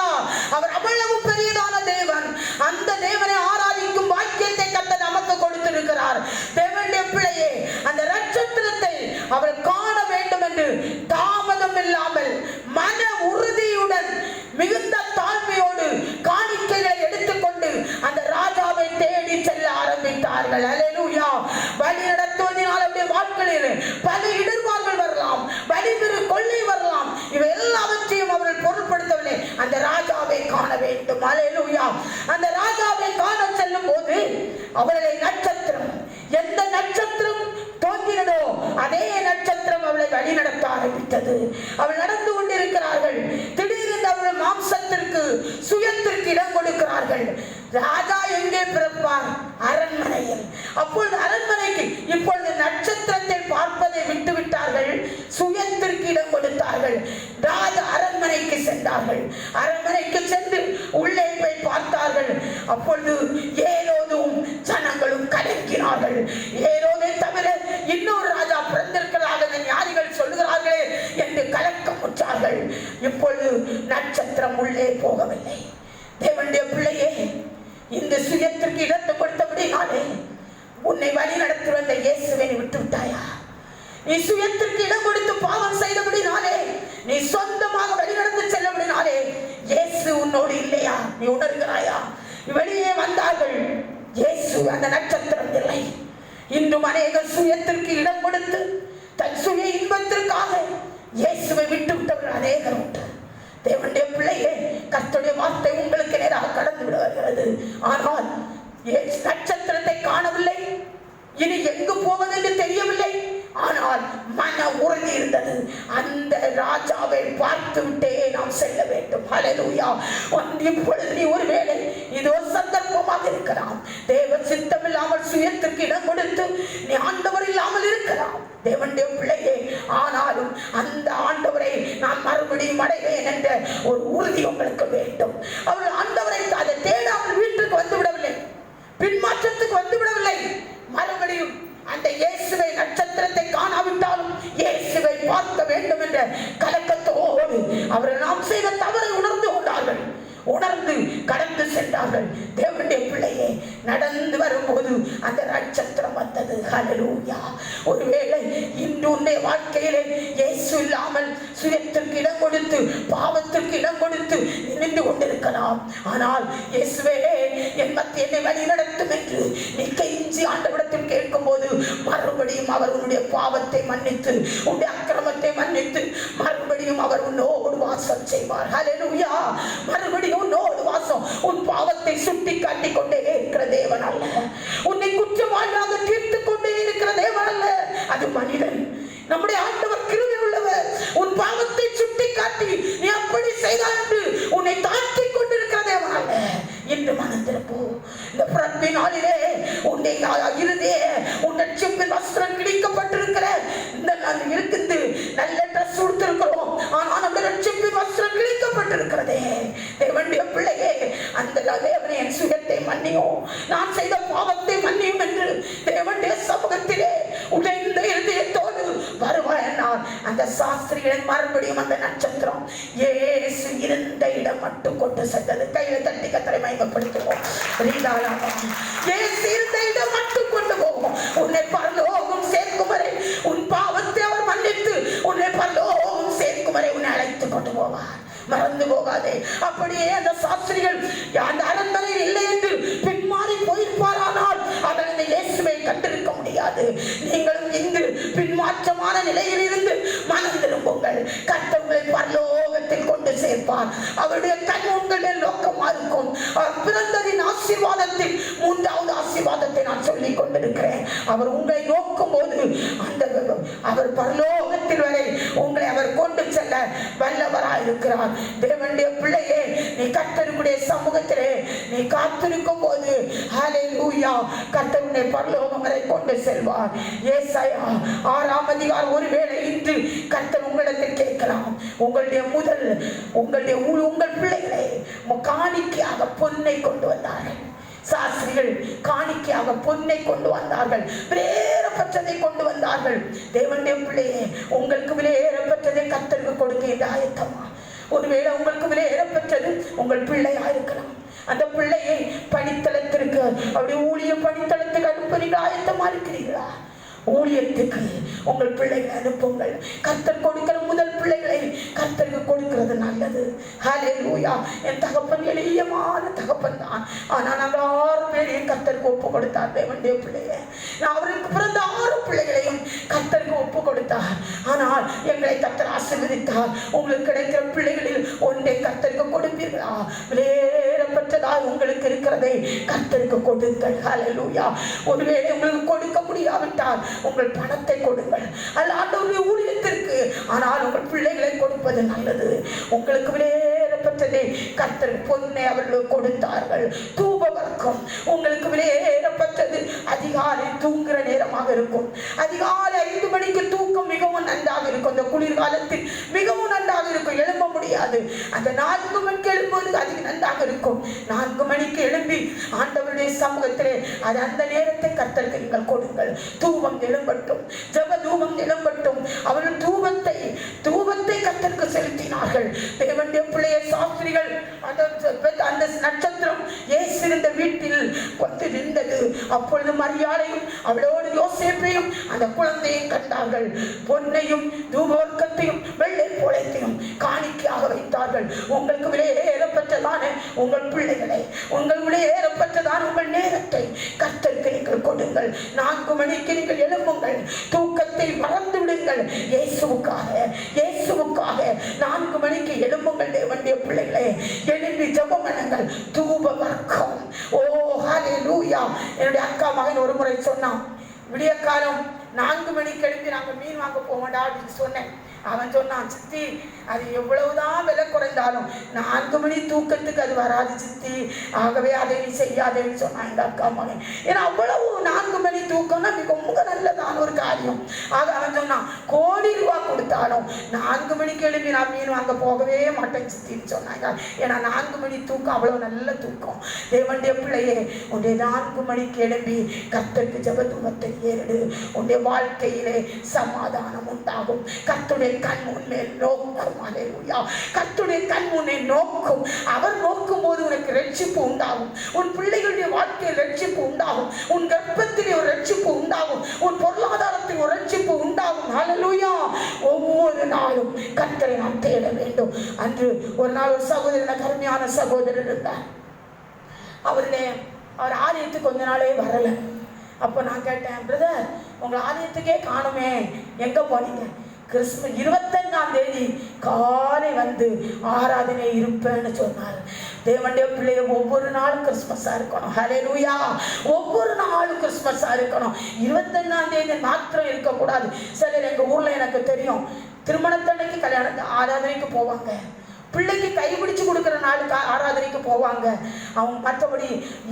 அவர் அவ்வளவு பெரியதான தேவன். அந்த தேவனை ஆராதிக்கும் பாக்கியத்தை கர்த்தர் நமக்கு கொடுத்திருக்கிறார். தேவனுடைய பிள்ளையே, அந்த நட்சத்திரத்தை அவர் காண வேண்டும் என்று தாமதம் இல்லாமல் மன உறுதியுடன் மிகுந்த தாழ்மையோடு காணிக்கைகளை எடுத்துக்கொண்டு அந்த ராஜாவை தேடி செல்ல ஆரம்பித்தார்கள். அல்லேலூயா! வழி நடத்துவதனால் அவருடைய வாழ்க்கையில் பல இடர்பாடுகள் வரலாம், வழிபெறு கொள்ளை வரலாம். இவை எல்லாவற்றையும் அவர்கள் பொருட்படுத்தவில்லை. அந்த ராஜாவை காண வேண்டும். அல்லேலூயா! அந்த ராஜாவை காண செல்லும் போது அவர்களை நட்சத்திரம், எந்த நட்சத்திரம் தோன்றினதோ அதே நட்சத்திரம் அவளை வழி நடத்த ஆரம்பித்தது. அவள் நடந்து கொண்டிருக்கிறார்கள். திடீரென்று அவர்கள் மாம்சத்திற்கு, சுயத்திற்கு இடம் கொடுக்கிறார்கள். ராஜா எங்கே பிறப்பார்? அரண்மனையில். அப்பொழுது அரண்மனைக்கு இப்பொழுது நட்சத்திரத்தை பார்ப்பதை விட்டுவிட்டார்கள், சுயத்திற்கு இடம் கொடுத்தார்கள். ராஜா அரண்மனைக்கு சென்றார்கள். அரண்மனைக்கு சென்று உள்ளே போய் பார்த்தார்கள். அப்பொழுது ஏரோதும் ஜனங்களும் கலங்கினார்கள். ஏரோதை தவிர இன்னொரு ராஜா பிறந்திருக்கிறார்கள் ஞானிகள் சொல்லுகிறார்களே என்று கலக்கமுற்றார்கள். இப்பொழுது நட்சத்திரம் உள்ளே போகவில்லை. தேவனுடைய பிள்ளையே, இந்த சுயத்திற்கு இடத்தை கொடுத்தபடினாலே உன்னை வழி நடத்தி வந்த இயேசுவை விட்டு விட்டாயா? நீ சுயத்திற்கு இடம் கொடுத்து பாவம் செய்தபடினாலே, நீ சொந்தமாக வழிநடந்து செல்லபடினாலே இயேசு உன்னோடு இல்லையா? நீ உணர்கிறாயா? வெளியே வந்தார்கள். இயேசு அந்த நட்சத்திரம் இல்லை. இன்றும் அநேகர் சுயத்திற்கு இடம் கொடுத்து தன் சுய இன்பத்திற்காக இயேசுவை விட்டு விட்டவர்கள் அநேகர் உண்டு. தேவனுடைய பிள்ளையே, கர்த்தருடைய வார்த்தை உங்களுக்கு நேராக கடந்து விட வருகிறது. ஆனால் நட்சத்திரத்தை காணவில்லை, இனி எங்கு போவது என்று தெரியவில்லை. ஆனால் மன உறுதி இருந்தது. அந்த ராஜாவை பார்த்து விட்டே நாம் செல்ல வேண்டும். ஹல்லேலூயா! இப்பொழுது நீ ஒருவேளை இதோ சந்தர்ப்பமாக இருக்கலாம். தேவ சித்தம் இல்லாமல் சுயத்திற்கு இடம் கொடுத்து நீ ஆண்டவர் இல்லாமல் இருக்கலாம். தேவனுடைய பிள்ளையே, ஆனாலும் அந்த ஆண்டவரை நான் மறுபடியும் அடைவேன் என்ற ஒரு உறுதி உங்களுக்கு வேண்டும். அவர்கள் ஆண்டவரை அதை தேடாமல் வீட்டுக்கு வந்து விடவில்லை, பின்மாற்றத்துக்கு வந்து விடவில்லை. மறுபடியும் அந்த இயேசுவை, நட்சத்திரத்தை காணாவிட்டாலும் இயேசுவை பார்க்க வேண்டும் என்ற கலக்கத்தோடு அவர்கள் நாம் செய்த தவறை உணர்ந்து கொண்டார்கள். உணர்ந்து கடந்து சென்றார்கள். தேவனுடைய பிள்ளையே, நடந்து வரும்போது அந்த நட்சத்திரம் வந்தது. ஹல்லேலூயா! ஒருவேளை இன்று உன்னுடைய வாழ்க்கையிலே இயேசு இல்லாமல் சுயத்திற்கு இடம் கொடுத்து, பாவத்திற்கு இடம் கொடுத்து நின்று கொண்டிருக்கலாம். ஆனால் இயேசுவே என் மத்திய என்னை வழி நடத்தும் என்று நீ கெஞ்சி ஆண்டவரிடத்தில் கேட்கும் போது மறுபடியும் அவர் உன்னுடைய பாவத்தை மன்னித்து, உன்னுடைய அக்கிரமத்தை மன்னித்து மறுபடியும் அவர் உன்னோடு வாசம் செய்வார். ஹல்லேலூயா! மறுபடியும் உன்னோடு வாசம். உன் பாவத்தை சுட்டி காட்டிக் கொண்டே இருக்கிற தேவன் அல்ல, உன்னை குற்றவாளியாக தீர்த்து கொண்டே இருக்கிற தேவன் அல்ல, அது மனிதன். நம்முடைய ஆண்டவர் கிருபை உள்ளவர். உன் பாவத்தை சுட்டி காட்டி நீ அப்படி செய்தால் என்று உன்னை தாழ்த்திக் கொண்டிருக்கிற தேவன் அல்ல. இன்று மனந்திருப்போ. இந்த பிறப்பின் நாளிலே உன்னை இருதே உன் ரட்சிப்பின் வஸ்திரம் கிழிக்கப்பட்டிருக்கிற இந்த இருக்குது, நல்ல ட்ரெஸ் கொடுத்திருக்கிறோம், ஆனால் அந்த ரட்சிப்பின் வஸ்திரம் கிழிக்கப்பட்டிருக்கிறதே. தேவனுடைய பிள்ளையே, அந்த தேவனை என் சுயத்தை மன்னியும், நான் செய்த பாவத்தை மன்னியும் என்று தேவனுடைய சமூகத்திலே உடைந்த இருதயத்தோடு வருவாயனால் அந்த சாஸ்திரிகளின் மறுபடியும் அந்த நட்சத்திரம் இயேசு இருந்த இடம் மட்டும் கொண்டு சென்றது. கையில தட்டி கத்தரை மகிமைப்படுத்துவோம். இயேசு இருந்த இடம் மட்டும் கொண்டு போகும். உன்னை பரலோகம் சேர்க்கும் வரை, உன் பாவத்தை அவர் மன்னித்து உன்னை பரலோகம் சேர்க்கும் வரை உன்னை அழைத்து கொண்டு போவார். மறந்து போகாதே. அப்படியே அந்த சாஸ்திரிகள் அந்த அரண்மனையில் இல்லை என்று பின்மாறி போயிருப்பாரானால் அவர் இந்த இயேசுவை கண்டிருக்க முடியாது. நீங்களும் இங்கு பின்மாற்றமான நிலையில் இருந்து மனம் திரும்புங்கள். கர்த்தர் உங்களை பரலோகத்தில் கொண்டு சேர்ப்பார். அவருடைய கண் உங்களின் நோக்கமாக இருக்கும். அவர் பிறந்ததின் ஆசீர்வாதத்தில் மூன்றாவது ஆசீர்வாதத்தை நான் சொல்லிக் கொண்டிருக்கிறேன். அவர் உங்களை நோக்கும் போது அந்த அவர் பரலோகத்தில் வரை உங்களை அவர் கொண்டு செல்ல வல்லவராயிருக்கிறார். தேவனுடைய பிள்ளையே, நீ கர்த்தருடைய சமூகத்திலே நீ காத்திருக்கும் போது ஹல்லேலூயா, கர்த்தர் உன்னை பரலோகம் வரை கொண்டு செல்வார். ஏசாயா 6ஆம் அதிகாரம். ஒருவேளை இன்று கர்த்தர் உங்களிடத்தில் கேட்கலாம், உங்கள் பிள்ளைகளை காணிக்கையாக பொன்னை கொண்டு வந்தார்கள். சாஸ்திரிகள் காணிக்கையாக பொன்னை கொண்டு வந்தார்கள், விலையேறப்பட்டதை கொண்டு வந்தார்கள். தேவனுடைய பிள்ளையே, உங்களுக்கு விலையேறப்பட்டதை கர்த்தருக்கு கொடுக்க ஆயத்தமா? ஒருவேளை உங்களுக்கு விலையேறப்பட்டது உங்கள் பிள்ளையா இருக்கலாம். அந்த பிள்ளையை பணித்தளத்திற்கு, அவருடைய ஊழிய பணித்தளத்துக்கு அனுப்ப ஆயத்தமா இருக்கிறீர்களா? ஊழியத்துக்கு உங்கள் பிள்ளைகளை அனுப்புங்கள். கர்த்தர் கொடுக்கிற முதல் பிள்ளைகளை கர்த்தருக்கு கொடுக்கிறது நல்லது. ஹல்லேலூயா. என் தகப்பன் எளியமான தகப்பன் தான், ஆனால் நாங்கள் 6 பேரையும் கர்த்தருக்கு ஒப்பு கொடுத்தார். தேவனுடைய பிள்ளையை, நான் அவருக்கு பிறந்த 6 பிள்ளைகளையும் கர்த்தருக்கு ஒப்பு கொடுத்தார். ஆனால் எங்களை கர்த்தர் ஆசீர்வதித்தார். உங்களுக்கு கிடைக்கிற பிள்ளைகளில் ஒன்றை கர்த்தருக்கு கொடுப்பீர்களா? விலையேறப்பட்டதால் உங்களுக்கு இருக்கிறதை கர்த்தருக்கு கொடுங்கள். ஹல்லேலூயா. ஒருவேளை உங்களுக்கு கொடுக்க முடியாவிட்டால் உங்கள் பணத்தை கொடுங்கள், அல்ல ஆண்டவருடைய ஊழியத்திற்கு. ஆனால் உங்கள் பிள்ளைகளை கொடுப்பது நல்லது. உங்களுக்கு விலையேறப்பட்டதை கர்த்தர் பொன்னை அவர்களுக்கு கொடுத்தார்கள். தூப வர்க்கம் உங்களுக்கு விலையேறப்பட்டது. அதிகாலை தூங்குகிற நேரமாக இருக்கும். அதிகாலை 5 மணிக்கு தூக்கம் மிகவும் நன்றாக இருக்கும். அந்த குளிர்காலத்தில் மிகவும் நன்றாக இருக்கும். எழும்ப முடியாது. அந்த 4 மணிக்கு எழும்புவது அதிக நன்றாக இருக்கும். 4 மணிக்கு எழும்பி ஆண்டவருடைய சமூகத்திலே அது அந்த நேரத்தை கர்த்தருக்கு நீங்கள் கொடுங்கள். தூபம் எழும்பட்டும், ஜெப தூபம் எழும்பட்டும். அவர்கள் தூபத்தை கர்த்தருக்கு செலுத்தினார்கள். தேவனுடைய பிள்ளைய சாஸ்திரிகள் அந்த நட்சத்திரம் இயேசு இருந்த வீட்டில் வந்து நின்றது. அப்பொழுது மரியாதையும் அவளோடு யோசேப்பையும் அந்த குழந்தையும் கண்டார்கள். பொன்னையும் தூபவர்க்கத்தையும் வெள்ளை போலத்தையும் காணிக்கையாக வைத்தார்கள். உங்களுக்கு விலையேறப்பட்டதான உங்கள் பிள்ளைகளை, உங்கள் விலையேறப்பட்டதான உங்கள் நேரத்தை கர்த்தருக்கு நீங்கள் கொடுங்கள். 4 மணிக்கு நீங்கள் எழும்புங்கள். தூக்கத்தை மறந்து விடுங்கள். இயேசுவுக்காக 4 மணிக்கு எழும்புங்கள். தேவனுடைய பிள்ளைகளே, எழும்பி ஜெபம் பண்ணுங்கள். தூப வர்க்கம். ஓ ஹல்லேலூயா. என்னுடைய அக்கா மகன் ஒரு முறை சொன்னான், விடிய காலம் 4 மணிக்கு எழுப்பி நாங்கள் மீன் வாங்க போவோம்டா அப்படின்னு சொன்னேன். அவன் சொன்னான், சித்தி அது எவ்வளவுதான் விலை குறைந்தாலும் 4 மணி தூக்கத்துக்கு அது வராது சித்தி, ஆகவே அதை நீ செய்யாதேன்னு சொன்னான் எங்க அக்கா மகன். ஏன்னா அவ்வளவு 4 மணி தூக்கம்னா மிக நல்லதான ஒரு காரியம். ஆக அவன் சொன்னான், கோடி ரூபாய் கொடுத்தாலும் 4 மணிக்கு எழுப்பி நான் மீன் வாங்க போகவே மாட்டேன் சித்தின்னு சொன்னாங்க. ஏன்னா 4 மணி தூக்கம் அவ்வளவு நல்ல தூக்கம். தேவனுடைய பிள்ளையே, உன்னுடைய 4 மணிக்கு எழுப்பி கர்த்தருக்கு ஜெப தூபத்தை ஏறிடு. உன்னுடைய வாழ்க்கையிலே சமாதானம் உண்டாகும். கர்த்தருடைய கண் முன்னே நோக்கும். அல்லேலூயா. கர்த்தருடைய கண் முன்னே நோக்கும். அவர் நோக்கும் போது உனக்கு ரட்சிப்பு உண்டாகும். உன் பிள்ளைகளுடைய வாழ்க்கையில் ரட்சிப்பு உண்டாகும். உன் கர்ப்பத்திலே ஒரு ரட்சிப்பு உண்டாகும். உன் பொருளாதாரத்தில் ஒரு ரட்சிப்பு உண்டாகும். அல்லேலூயா. ஒவ்வொரு நாளும் கர்த்தரை நாம் தேட வேண்டும். அன்று ஒரு நாள் ஒரு சகோதரன், கருமையான சகோதரர் இருந்தார். அவர் ஆலயத்துக்கு கொஞ்ச நாளே வரல. அப்போ நான் கேட்டேன், பிரதர் உங்களை ஆலயத்துக்கே காணுமே, எங்க போனீங்க? கிறிஸ்துமஸ் 25ஆம் தேதி காலை வந்து ஆராதனை இருப்பேன்னு சொன்னார். தேவனுடைய பிள்ளைய ஒவ்வொரு நாளும் கிறிஸ்மஸா இருக்கணும். ஹல்லேலூயா. ஒவ்வொரு நாளும் கிறிஸ்மஸா இருக்கணும். 25ஆம் தேதி மாத்திரம் இருக்கக்கூடாது. சிலர் எங்க ஊர்ல எனக்கு தெரியும், திருமணத்தன்னைக்கு கல்யாண ஆராதனைக்கு போவாங்க, பிள்ளைக்கு கைப்பிடிச்சு கொடுக்குற நாளுக்கு ஆராதனைக்கு போவாங்க. அவங்க மற்றபடி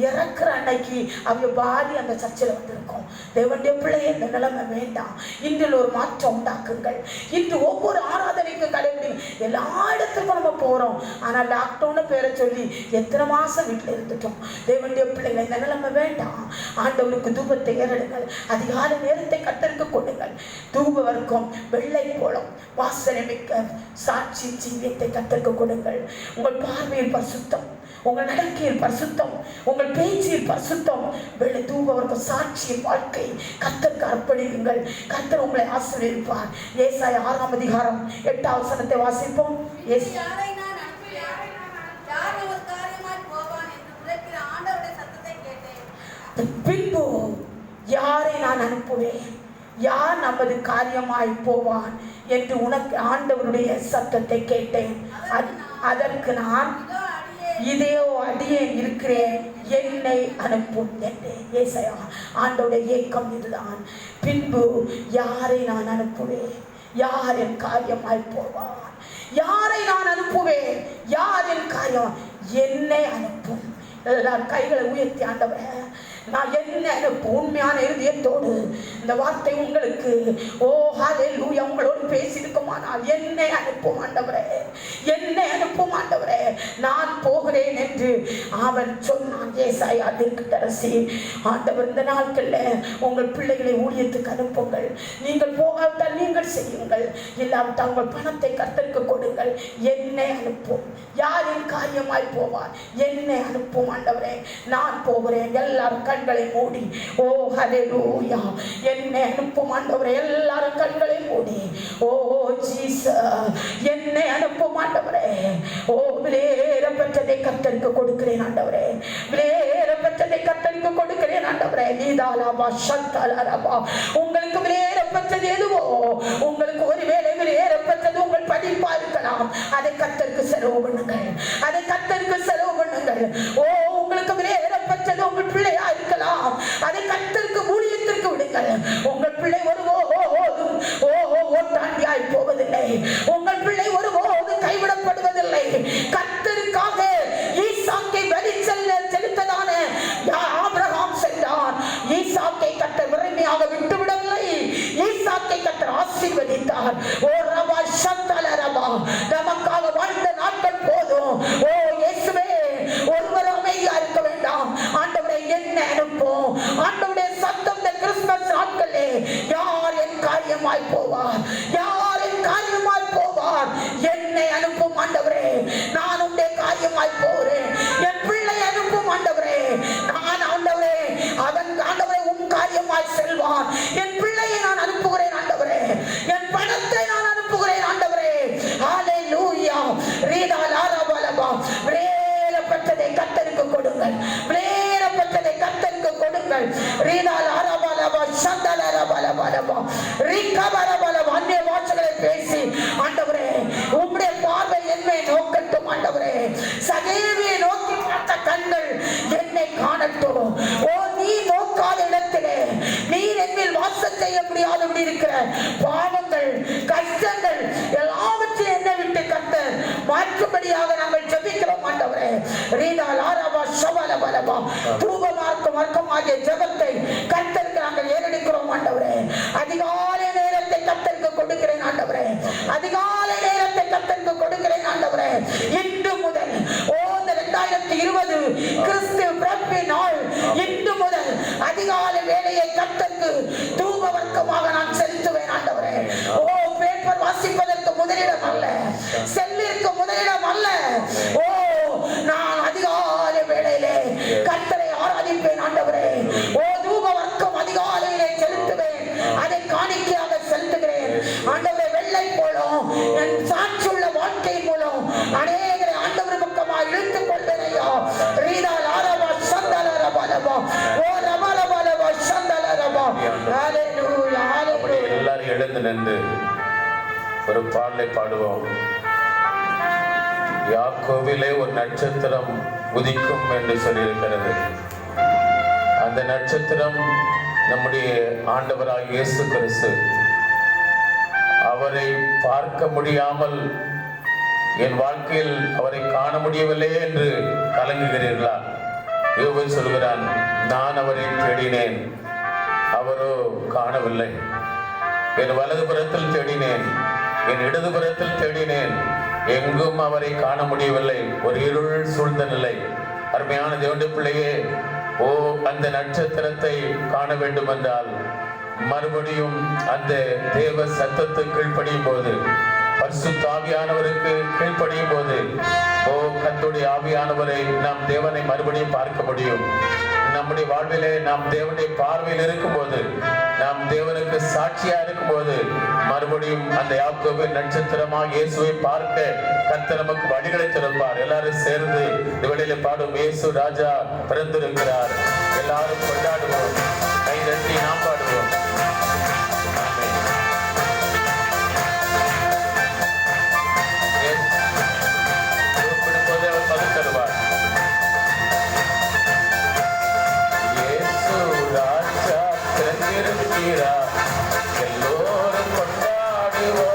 இறக்குற அன்னைக்கு அவங்க பாடி அந்த சர்ச்சில் வந்திருக்கும். தேவனுடைய பிள்ளையை இந்த நிலைமை வேண்டாம். இன்றில் ஒரு மாற்றம் உண்டாக்குங்கள். இன்று ஒவ்வொரு ஆராதனைக்கும் கடைபிடிங்க. எல்லா இடத்துக்கும் நம்ம போகிறோம், ஆனால் லாக்டவுன்னு பேரை சொல்லி எத்தனை மாதம் வீட்டில் இருந்துட்டோம். தேவனுடைய பிள்ளைகளை இந்த நிலைமை வேண்டாம். ஆண்டவருக்கு தூபத்தை ஏறிடுங்கள். அதிகாலை நேரத்தை கர்த்தருக்கு கொடுங்கள். தூப வர்க்கம், வெள்ளை போலம், வாசனை மிக்க சாட்சி ஜீவியத்தை கர்த்தருக்கு கொடுங்கள். உங்கள் பார்வையில் பரிசுத்தம், உங்கள் நடக்கையில் பரிசுத்தம், உங்கள் பேச்சில் பரிசுத்தம், வெள்ளை தூபவர்க்கு சாட்சியின் வாழ்க்கை கர்த்தருக்கு அர்ப்பணியுங்கள். கர்த்தர் உங்களை ஆசீர்வதிப்பார். ஏசாயா 6ஆம் அதிகாரம் 8ஆம் வசனத்தை வாசிப்போம். பின்பு யாரை நான் அனுப்புவேன், யார் நமது காரியமாய் போவான் என்று உனக்கு ஆண்டவருடைய சத்தத்தை கேட்டேன். அதற்கு நான், இதோ அடியேன் இருக்கிறேன், என்னை அனுப்பும் என்றேன். ஏசாயா ஆண்டவருடைய ஏக்கம் இதுதான். பின்பு யாரை நான் அனுப்புவேன், யார் என் காரியமாய் போவார்? யாரை நான் அனுப்புவேன்? யார் என் காரியம்? என்னை அனுப்பும். எல்லாரும் கைகளை உயர்த்தி, ஆண்டவரே நான் என்ன அனுப்பு. உண்மையான இருதயத்தோடு இந்த வார்த்தை உங்களுக்கு ஹல்லேலூயா உங்களோடு பேசியிருக்குமானால் என்னை அனுப்பும் ஆண்டவரே, என்னை அனுப்பும் ஆண்டவரே, நான் போகிறேன் என்று அவன் சொன்னான். ஏசாயா தீர்க்கதரிசி. ஆண்டவர் இந்த நாட்களில் உங்கள் பிள்ளைகளை ஊழியத்துக்கு அனுப்புங்கள். நீங்கள் போகாவிட்டால் நீங்கள் செய்யுங்கள், இல்லாவிட்டால் உங்கள் பணத்தை கர்த்தருக்கு கொடுங்கள். என்னை அனுப்பும். யார் என் காரியமாய் போவார்? என்னை அனுப்பும் ஆண்டவரே, நான் போகிறேன். எல்லாரும் கண்களை மூடி ஹல்லேலூயா என்னை அனுப்பும் ஆண்டவரே. எல்லாரும் கண்களை மூடி ஜீசஸ் என்னை அனுப்பும் ஆண்டவரே. விலையேறப்பட்டதை கர்த்தருக்கு கொடுக்கிறேன் ஆண்டவரே, விலையேறப்பட்டதை கர்த்தருக்கு கொடுக்கிறேன் ஆண்டவரே. நீதாலாபா சந்தாலாபா. உங்களுக்கு விலையேறப்பட்டது எதுவோ, உங்களுக்கு ஒருவேளை விலையேறப்பட்டது உங்கள் படிப்பா இருக்கலாம், அதை கர்த்தருக்கு செலவு பண்ணுங்கள், அதை கர்த்தருக்கு செலவு பண்ணுங்கள். உங்களுக்கு விலையேறப்பட்டது உங்கள் பிள்ளையா இருக்கலாம், அதை கர்த்தருக்கு ஊழியத்திற்கு விடுங்கள். உங்கள் பிள்ளை ஒருபோதும் ஓட்டாண்டியாய் போவதில்லை, உங்கள் பிள்ளை ஒருபோதும் கைவிடப்படுவதில்லை. கர்த்தருக்காக ஈசாக்கை பலி செலுத்ததான ஆபிரகாம் சென்றான். ஈசாக்கை கர்த்தர் விரைமையாக விட்டுவிடவில்லை, ஈசாக்கை கர்த்தர் ஆசீர்வதித்தார். ரபா சந்தல ரபா. நமக்காக வாழ்ந்த நாட்கள் போதும். இயேசுவே ஒருவர் அமைதியா இருக்க வேண்டாம். ஆண்டவரே என்னை அனுப்பும். ஆண்டவருடைய சத்தம் இந்த கிறிஸ்துமஸ் நாட்களே, யார் என் காரியமாய் போவார்? யார் என் காரியமாய் போவார்? என்னை அனுப்பும் ஆண்டவரே, நான் உடைய காரியமாய் போறேன். என் பிள்ளை அனுப்பும் ஆண்டவரே, நான் ஆண்டவரே அவன் ஆண்டவரே உன் காரியமாய் செல்வான். என் பிள்ளையை நான் அனுப்புகிறேன் ஆண்டவரே, என் பணத்தை நான் அனுப்புகிறேன் ஆண்டவரே. ஹல்லேலூயா. ரீதாலாரபலபா. விலையேறப்பட்டதை கர்த்தருக்கு கொடுங்கள், விலையேறப்பட்டதை கர்த்தருக்கு கொடுங்கள். ரீதாலாரபலபா சந்தலரபலபலபா. ரிகபரபலபா. அந்நிய வார்த்தைகளை பேசி ஆண்டவரே உம்முடைய பார்வை என்னை நோக்கட்டும் ஆண்டவரே. சகேவியை நோக்கி பார்த்த கண்கள் என்னை காணட்டும். நீ நோக்காத இடத்திலே நீர் என்னில் வாசம் செய்ய முடியாதபடி இருக்கிற பாவங்கள், கஷ்டங்கள் எல்லாவற்றையும் என்னை விட்டு கர்த்தர் மாற்றும்படியாக நாங்கள் ஜெபிக்கிறோம் ஆண்டவரே. ரீதாலாரபா சபலபலபா. தூபமார்க்கமாகிய ஜெபத்தை கர்த்தருக்கு நாங்கள் ஏறெடுக்கிறோம் ஆண்டவரே. அதிகாலை நேரத்தை கர்த்தருக்கு கொடுக்கிறேன் ஆண்டவரே, அதிகாலை நேரத்தை கர்த்தருக்கு கொடுக்கிறேன் ஆண்டவரே. இன்று முதல் இந்த 2020 கிறிஸ்து பிறப்பின் நாள் இன்று முதல் அதிகாலை வேளையை கர்த்தருக்கு தூப வர்க்கமாக நான் செலுத்துவேன் ஆண்டவரே. பேப்பர் வாசிப்பதற்கு முதலிடம் அல்ல, செல்லிற்கு முதலிடம் அல்ல. நான் அதிகாலை வேளையிலே கர்த்தரை ஆராதிப்பேன் ஆண்டவரே. தூப வர்க்கம் அதிகாலையிலே செலுத்துவேன், அதை காணிக்கையாக செலுத்துகிறேன் ஆண்டவரே. வெள்ளை போலும் என் சாட்சியுள்ள வாழ்க்கை மூலம் அநேகரை ஆண்டவர் பக்கமாக இழுத்துக் கொள்வேன் ஐயா. ரீதால் ஆரபா சந்தலரபலபா. ரபலபலபா சந்தலரபா. ஹல்லேலூயா. ஹல்லேலூயா. எல்லாரும் எழுந்து நின்று ஒரு பாடலை பாடுவோம். யாக்கோபிலே ஒரு நட்சத்திரம் உதிக்கும் என்று சொல்லியிருக்கிறது. அந்த நட்சத்திரம் நம்முடைய ஆண்டவராகிய இயேசு கிறிஸ்து. அவரை பார்க்க முடியாமல் என் வாழ்க்கையில் அவரை காண முடியவில்லை என்று கலங்குகிறீர்களா? யோபு சொல்கிறான், நான் அவரை தேடினேன், அவரோ காணவில்லை. என் வலதுபுறத்தில் தேடினேன், என் இடதுபுறத்தில் தேடினேன், எங்கும் அவரை காண முடியவில்லை. ஒரு இருள் சூழ்ந்த நிலை. அருமையான தேவனுடைய பிள்ளையே, அந்த நட்சத்திரத்தை காண வேண்டும் என்றால் மறுபடியும் அந்த தேவ சத்தத்துக்கு கீழ்ப்படியும் போது, பரிசுத்த ஆவியானவருக்கு கீழ்ப்படியும் போது, கர்த்தருடைய ஆவியானவரை நாம் தேவனை மறுபடியும் பார்க்க முடியும். நம்முடைய வாழ்விலே நாம் தேவனுடைய பார்வையில் இருக்கும் போது, நாம் தேவனுக்கு சாட்சியா இருக்கும் போது, மறுபடியும் அந்த யாக்கோபின் நட்சத்திரமாக இயேசுவை பார்க்க கர்த்தர் நமக்கு வழிகளை திறப்பார். எல்லாரும் சேர்ந்து இந்த வழியில பாடும், இயேசு ராஜா பிறந்திருக்கிறார். எல்லாரும் கொண்டாடுவோம், கை தட்டி நாம் பாடுவோம். எல்லோரும் கொண்டாடுவோம்.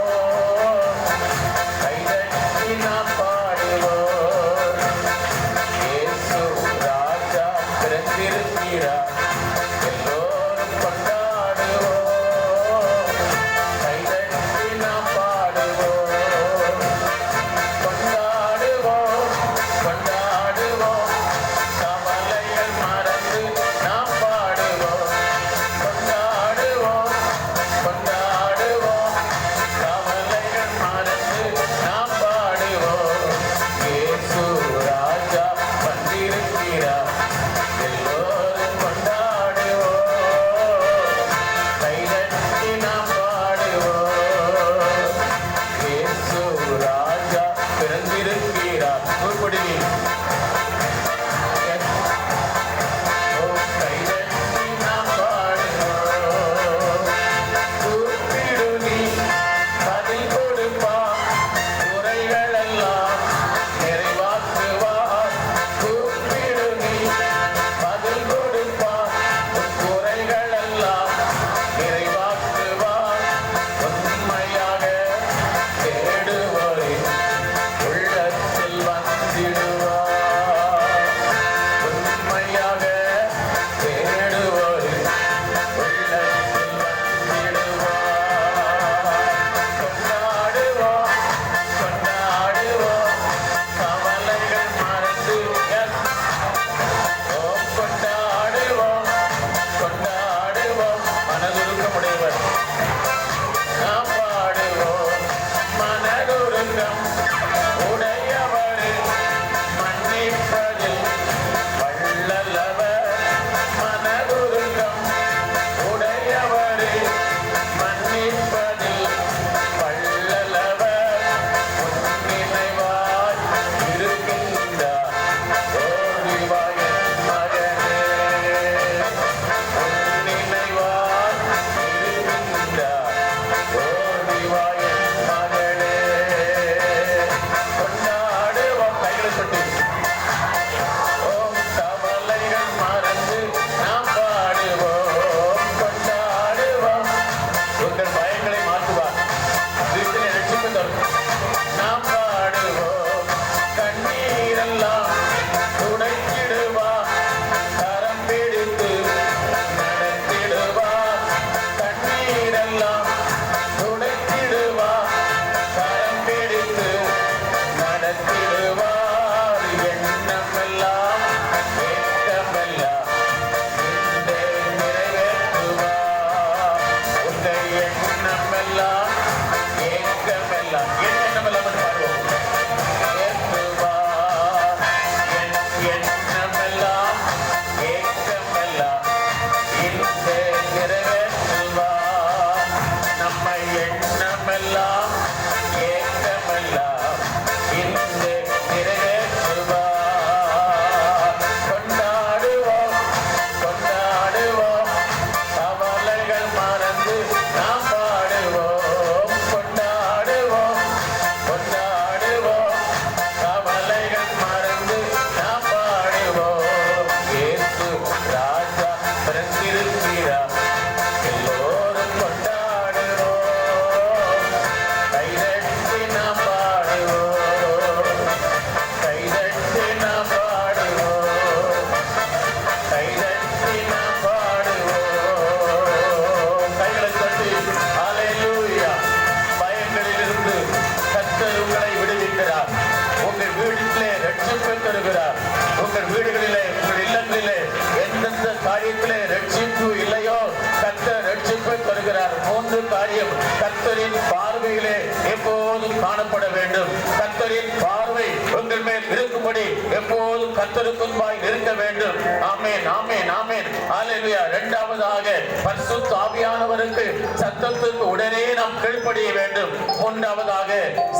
தருகிறார். உங்கள் வீடுகளிலே, உங்கள் இல்லங்களிலே எந்தெந்த காரியத்திலே ரட்சிப்பு இல்லையோ கர்த்தர் ரட்சிப்பை தருகிறார். 3 காரியம் கர்த்தரின் பார்வையிலே எப்போதும் காணப்பட வேண்டும். கர்த்தரின் பார்வை உங்கள் மேல் இருக்கும்படி எப்போதும் கர்த்தருக்கு முன்பாய் இருக்க வேண்டும். ஆமென், ஆமென், ஆமென். ஹல்லேலூயா. இரண்டாவதாக பரிசுத்த ஆவியானவருக்கு சத்தத்துக்கு உடனே நாம் கீழ்ப்படிய வேண்டும். மூன்றாவதாக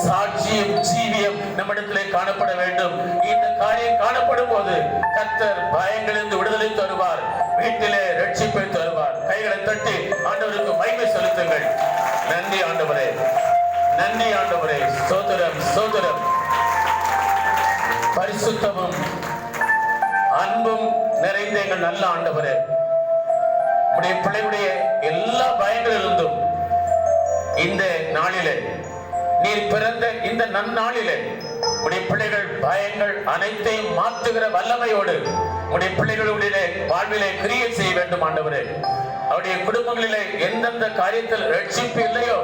சாட்சியம், ஜீவியம் நம்மிடத்திலே காணப்பட வேண்டும். இந்த காரியம் காணப்படும் போது கர்த்தர் பயங்களிலிருந்து விடுதலை தருவார், வீட்டிலே ரட்சிப்பை தருவார். கைகளை தட்டி ஆண்டவருக்கு மகிமை செலுத்துங்கள். நன்றி ஆண்டவரே, நன்றி ஆண்டவரே. ஸ்தோத்திரம், ஸ்தோத்திரம். பரிசுத்தமும் அன்பும் நிறைந்த எங்கள் நல்ல ஆண்டவரே, உடைய பிள்ளைகளுடைய எல்லா பயங்களிலிருந்தும் இந்த நாளிலே, நீர் பிறந்த இந்த நன்னாளிலே உடைய பிள்ளைகள் பயங்கள் அனைத்தையும் மாற்றுகிற வல்லமையோடு உடைய பிள்ளைகளுடைய வாழ்விலே கிரியை செய்ய வேண்டும் ஆண்டவரே. அவருடைய குடும்பங்களிலே எந்தெந்த காரியத்தில் ரட்சிப்பு இல்லையோ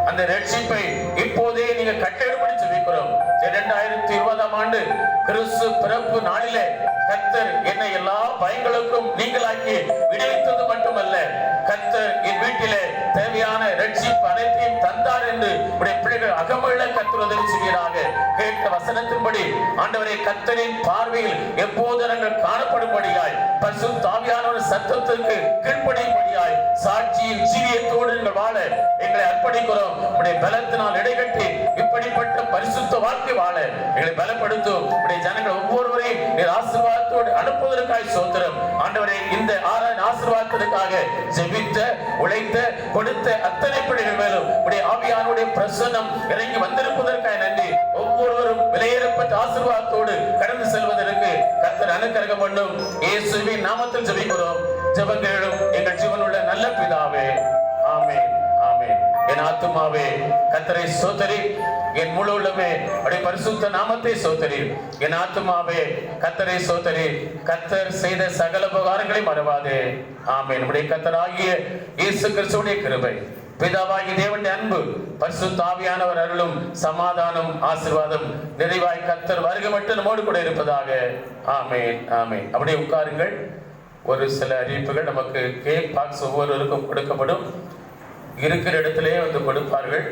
அந்த ரட்சிப்பை இப்போதே நீங்க கட்டளைப்படி ஜெபிக்கிறோம். 2020ஆம் ஆண்டு கிறிஸ்து பிறப்பு நாளிலே கர்த்தர் என்னை எல்லா பயங்களுக்கும் நீங்களாக்கி விடுவித்தது மட்டுமல்ல, கர்த்தர் என் வீட்டிலே தேவையான ரட்சிப்பு அனைத்தையும் தந்தார் என்று உடைய பிள்ளைகள் அகமள்ள கர்த்தர் உதவி செய்வீராக. கேட்ட வசனத்தின்படி ஆண்டவரே, கர்த்தரின் பார்வையில் எப்போது நாங்கள் காணப்படும்படியாய், பரிசுத்த ஆவியானவர் சத்தத்திற்கு கீழ்ப்படியும்படியாய், சாட்சியின் ஜீவியத்தோடு எங்கள் வாழ எங்களை அர்ப்பணிக்கிறோம். உடைய பலத்தினால் இடைகட்டி இப்படிப்பட்ட பரிசுத்த வாழ்க்கை வாழ எங்களை பலப்படுத்தும். உடைய ஜனங்கள் ஒவ்வொருவரையும் நீர் ஆசீர்வாதத்தோடு அனுப்புவதற்காக ஸ்தோத்திரம் ஆண்டவரே. இந்த ஆசீர்வாதத்திற்காக ஜெபித்த, உழைத்த, கொடுத்த அத்தனை பிள்ளைகள் மேலும் உடைய ஆவியானுடைய பிரசன்னம் இறங்கி வந்திருப்பதற்காக நன்றி. ஒவ்வொருவரும் விலையேறப்பட்ட ஆசீர்வாதத்தோடு கடந்து செல்வதற்கு கர்த்தர் அனுக்கிரகம் பண்ணும். இயேசுவின் நாமத்தில் ஜெபிக்கிறோம். ஜெபங்களும் எங்கள் ஜீவனுள்ள நல்ல பிதாவே, ஆமென், ஆமென். என் ஆத்துமாவே கர்த்தரை ஸ்தோத்திரி, என் முழு உள்ளமே அவருடைய பரிசுத்த நாமத்தை ஸ்தோத்திரி. என் ஆத்துமாவே கர்த்தரை ஸ்தோத்திரி, கர்த்தர் செய்த சகல உபகாரங்களை மறவாதே. ஆமென். நம்முடைய கர்த்தராகிய இயேசு கிறிஸ்துவின் கிருபை, பிதாவாகிய தேவனுடைய அன்பு, பரிசுத்த ஆவியானவர் அருளும் சமாதானம், ஆசீர்வாதம் நிறைவாய் கர்த்தர் வருகை மட்டும் நம்மோடு கூட இருப்பதாக. ஆமென், ஆமென். அப்படியே உட்காருங்கள். ஒரு சில அறிவிப்புகள். நமக்கு கேக் பாக்ஸ் ஒவ்வொருவருக்கும் கொடுக்கப்படும். இருக்கிற இடத்திலே வந்து கொடுப்பார்கள்.